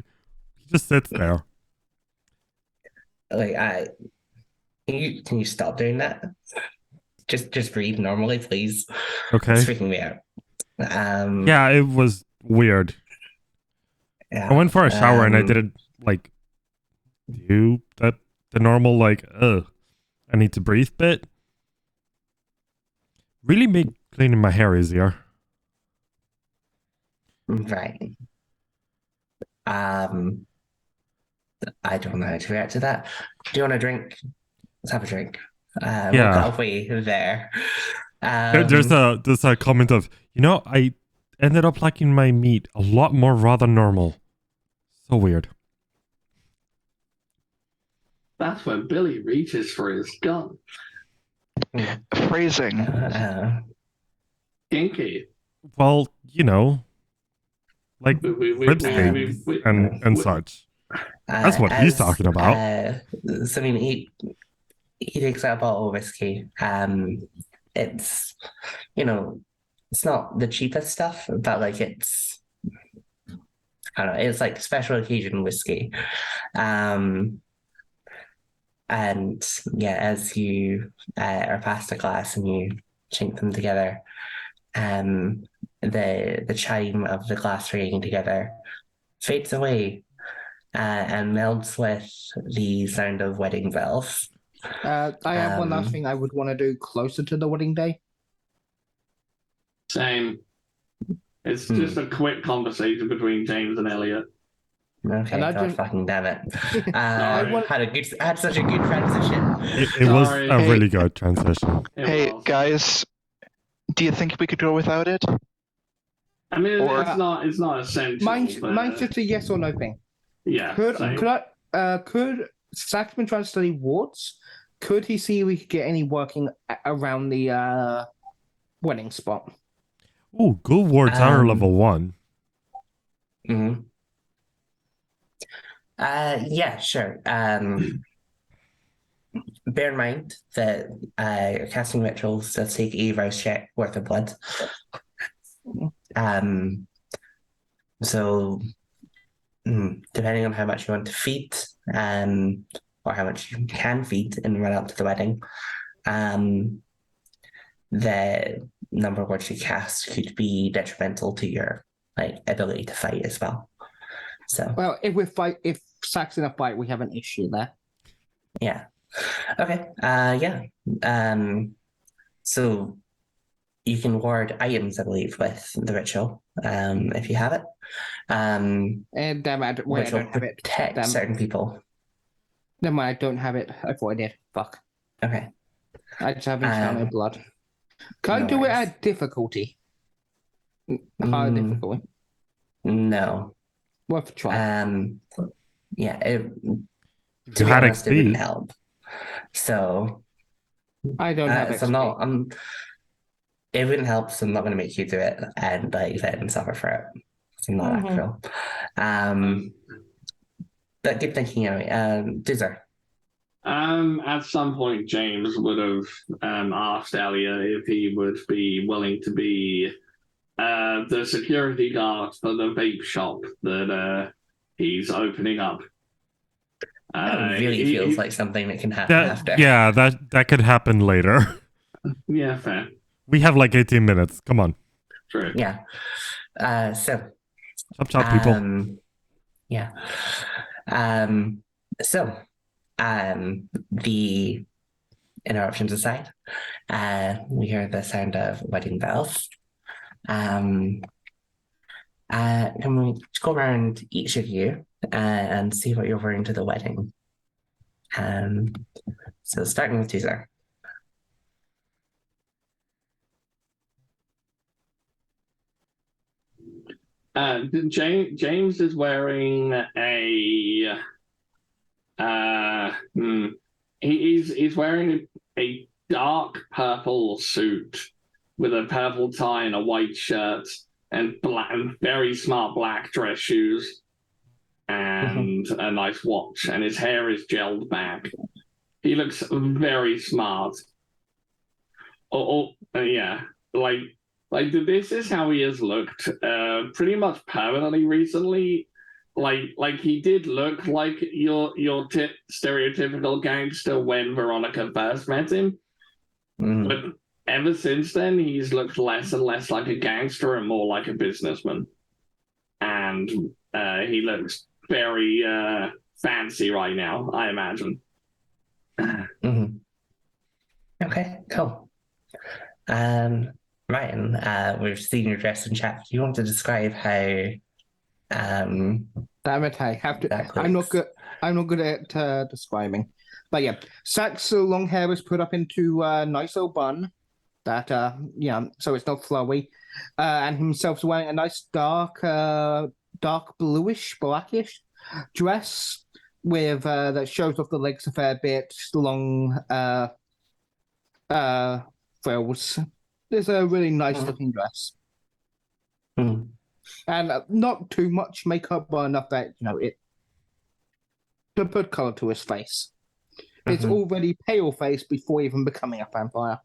he just sits there. Like, can you stop doing that? Just breathe normally, please. Okay. It's freaking me out. Yeah, it was weird. Yeah, I went for a shower and I didn't, like, do that, the normal, like, I need to breathe bit. Really made cleaning my hair easier. Right. I don't know how to react to that. Do you want a drink? Let's have a drink. Yeah. We'll cut away there. There's a comment of, I ended up liking my meat a lot more raw than normal. So weird. That's when Billy reaches for his gun. Phrasing. Kinky. Well, like rib steaks and such. That's what he's talking about. So, I mean, he takes out a bottle of whiskey. It's, it's not the cheapest stuff, but like it's, I don't know, it's like special occasion whiskey. And yeah, as you are past a glass and you chink them together, the chime of the glass ringing together fades away and melds with the sound of wedding bells. I have one last thing I would want to do closer to the wedding day. Same. It's just a quick conversation between James and Elliot. Okay, And I God just- fucking damn it. Sorry. Had such a good transition. It was Sorry. a really good transition. Hey, guys, do you think we could go without it? I mean, Or- it's not essential. Mine's but, just a yes or no thing. yeah. Could same. could Saxman try to study wards Could he see if we could get any working around the wedding spot? Ooh, good wards are level 1. Mm-hmm. Yeah, sure. Bear in mind that casting rituals does take a rouse check worth of blood. So depending on how much you want to feed, or how much you can feed in the run up to the wedding, the number of words you cast could be detrimental to your ability to fight as well. So Well, if Sack's in a fight, we have an issue there. yeah. Okay. Yeah. So you can ward items, I believe, with the ritual, if you have it. And damn it, wait, Which I will don't have it. protect Damn. certain people. Never mind, I don't have it. I thought I did. Fuck. Okay. I just have enchanted blood. Can I no do worries. it at difficulty? Higher difficulty. No. Worth a try. Yeah. To You be had honest, it wouldn't XP. help. So I don't have so XP. it wouldn't help, so I'm not going to make you do it and then suffer for it. It's not that cruel. But good thinking anyway. Doozer. At some point, James would have asked Elliot if he would be willing to be the security guard for the vape shop that he's opening up. That really feels like something that can happen after. Yeah, that could happen later. Yeah, fair. We have like 18 minutes. Come on. True. Yeah. So. Chop, people. Yeah. So. The interruptions aside, we hear the sound of wedding bells. Can we go around each of you and see what you're wearing to the wedding? So starting with Tuzer. James is wearing a he's wearing a dark purple suit with a purple tie and a white shirt and very smart black dress shoes and a nice watch, and his hair is gelled back. He looks very smart. Yeah, like this is how he has looked pretty much permanently recently. Like he did look like your stereotypical gangster when Veronica first met him, but ever since then he's looked less and less like a gangster and more like a businessman, and he looks very fancy right now, I imagine. Okay, cool. Ryan, we've seen your dress in chat. Do you want to describe how Damn it, I have to. I'm not good at describing. But yeah, Sack's long hair is put up into a nice old bun that so it's not flowy. And himself's wearing a nice dark bluish, blackish dress with that shows off the legs a fair bit, long frills. It's a really nice looking dress. And not too much makeup, but enough that it to put color to his face. It's already pale face before even becoming a vampire.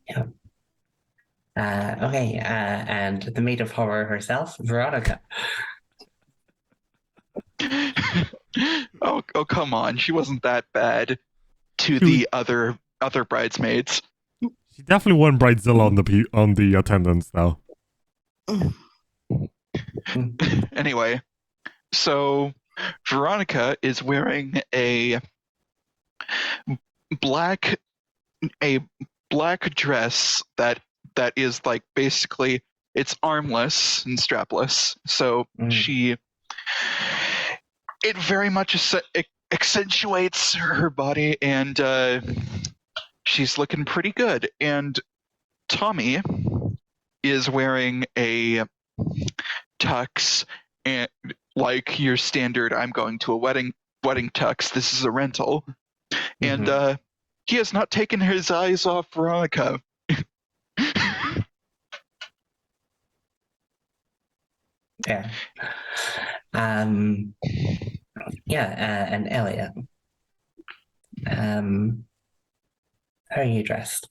Yeah. Okay, and the maid of horror herself, Veronica. Oh, come on! She wasn't that bad to the other bridesmaids. She definitely won Bridezilla on the attendance though. Anyway, so Veronica is wearing a black dress that is like basically it's armless and strapless. So it very much accentuates her body, and she's looking pretty good. And Tommy is wearing a tux, and like your standard I'm going to a wedding tux, this is a rental. And He has not taken his eyes off Veronica. Yeah. And Elliot. How are you dressed?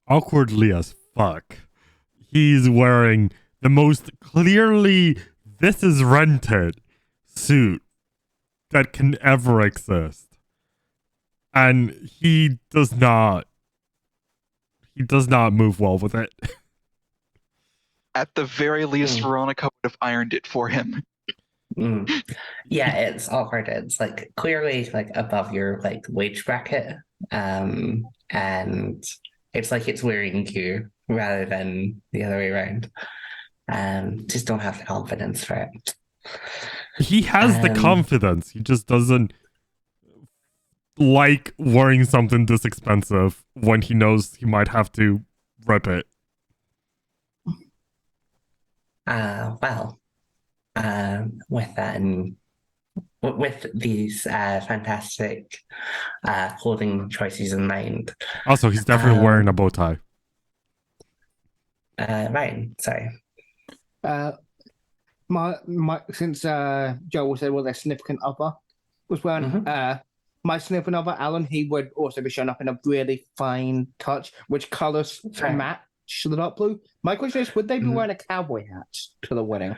Awkwardly as fuck. He's wearing the most clearly this is rented suit that can ever exist. And he does not move well with it. At the very least, Mm. Veronica would have ironed it for him. Yeah, it's awkward. It's like clearly like above your like wage bracket. And it's like it's wearing you rather than the other way around. Just don't have the confidence for it. He has the confidence. He just doesn't like wearing something this expensive when he knows he might have to rip it. With that and with these fantastic clothing choices in mind. Also, he's definitely wearing a bow tie. Ryan, sorry. Since Joel said, well, their significant other was wearing, my significant other, Alan, he would also be showing up in a really fine touch, which colors match the dark blue. My question is, would they be wearing a cowboy hat to the wedding?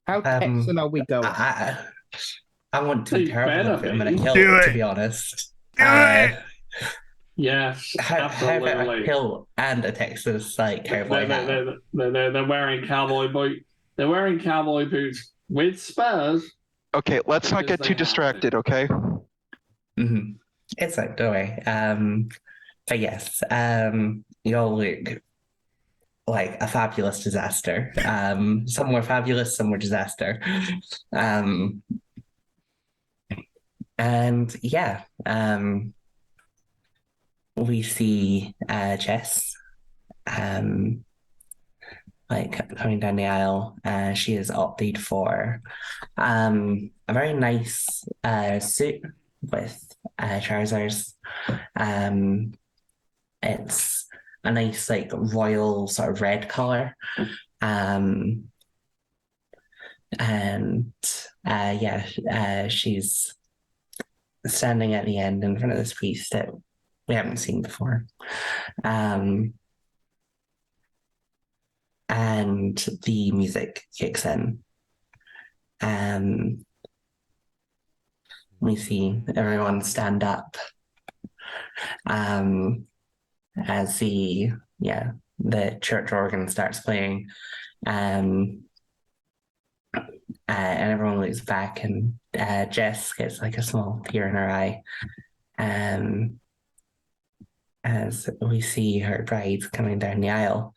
How Texan are we going? I want to be terrible and put him in a kilt, to be honest. Yes, How absolutely. about a kilt and a Texas like cowboy hat? They're wearing cowboy boots. They're wearing cowboy boots with spurs. Okay, let's not get too distracted, okay? It's like, don't worry. But yes, you all look like a fabulous disaster. Some were fabulous, some were disaster. And yeah, we see Jess like coming down the aisle. She has opted for a very nice suit with trousers. It's a nice like royal sort of red color. She's standing at the end in front of this priest that we haven't seen before. And the music kicks in. We see everyone stand up as the church organ starts playing. And everyone looks back, and Jess gets like a small tear in her eye. As we see her bride coming down the aisle.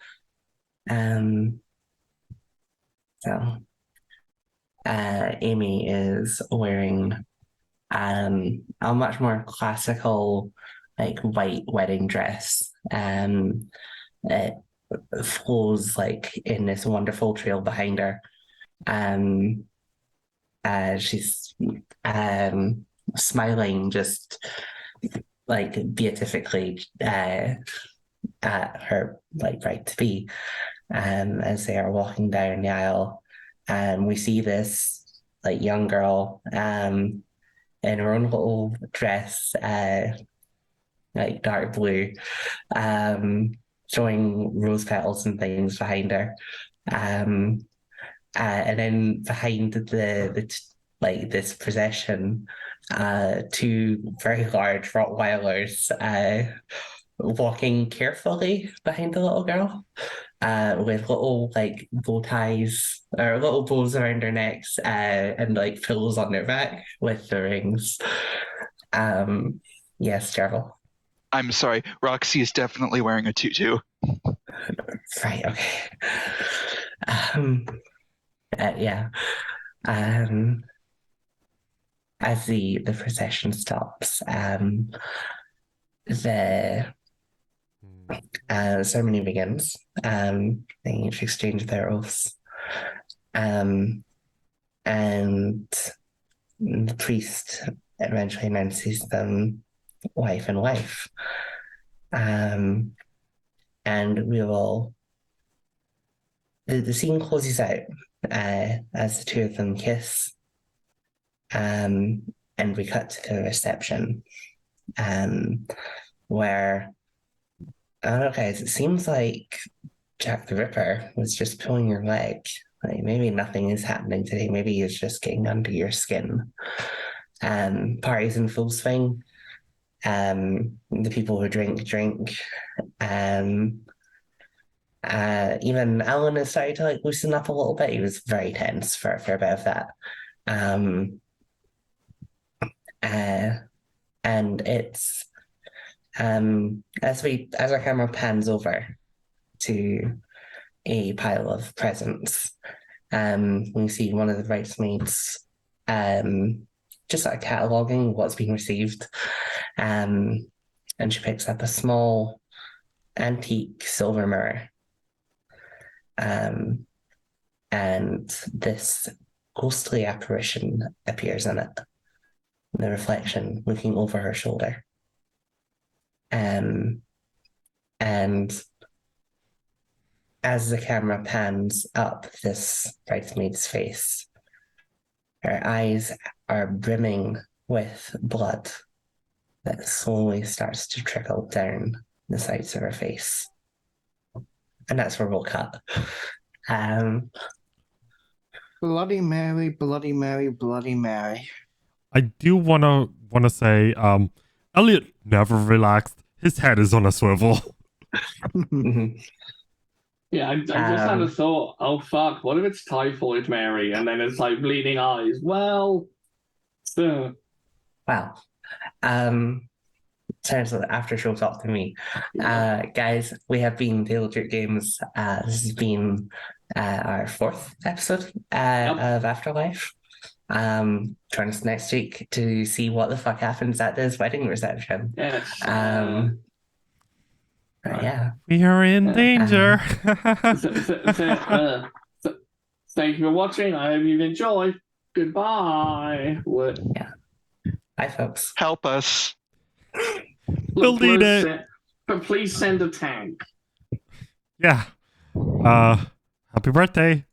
Amy is wearing a much more classical, like white wedding dress. It flows like in this wonderful trail behind her. She's smiling just like beatifically at her like bride to be. As they are walking down the aisle, we see this like young girl in her own little dress, like dark blue, showing rose petals and things behind her. And then behind this procession, two very large Rottweilers walking carefully behind the little girl, with little like bow ties or little bows around their necks, and like pillows on their back with the rings. Yes, Gerald. I'm sorry, Roxy is definitely wearing a tutu. Right, okay. Yeah. As the procession stops, the ceremony begins. They each exchange their oaths. And the priest eventually announces them wife and wife. And we will. The scene closes out as the two of them kiss. And we cut to the reception, where I don't know, guys. It seems like Jack the Ripper was just pulling your leg. Like maybe nothing is happening today. Maybe he's just getting under your skin. Parties in full swing. The people who drink. Even Alan has started to like loosen up a little bit. He was very tense for a bit of that. And it's as our camera pans over to a pile of presents, we see one of the bridesmaids just like cataloging what's been received, and she picks up a small antique silver mirror, and this ghostly apparition appears in it, the reflection looking over her shoulder. And as the camera pans up this bridesmaid's face, her eyes are brimming with blood that slowly starts to trickle down the sides of her face. And that's where we'll cut. Bloody Mary, Bloody Mary, Bloody Mary. I do wanna say, Elliot never relaxed. His head is on a swivel. Yeah, I just had a thought, oh fuck, what if it's typhoid Mary? And then it's like bleeding eyes. Well, Wow. Turns out after show talk to me. Guys, we have been Table Trip Games. This has been our 4th episode of Afterlife. Join us next week to see what the fuck happens at this wedding reception. Yes. Yeah. We are in danger. Thank you for watching. I hope you've enjoyed. Goodbye. What? Yeah. Bye, folks. Help us. We'll need it. But please send a tank. Yeah. Happy birthday.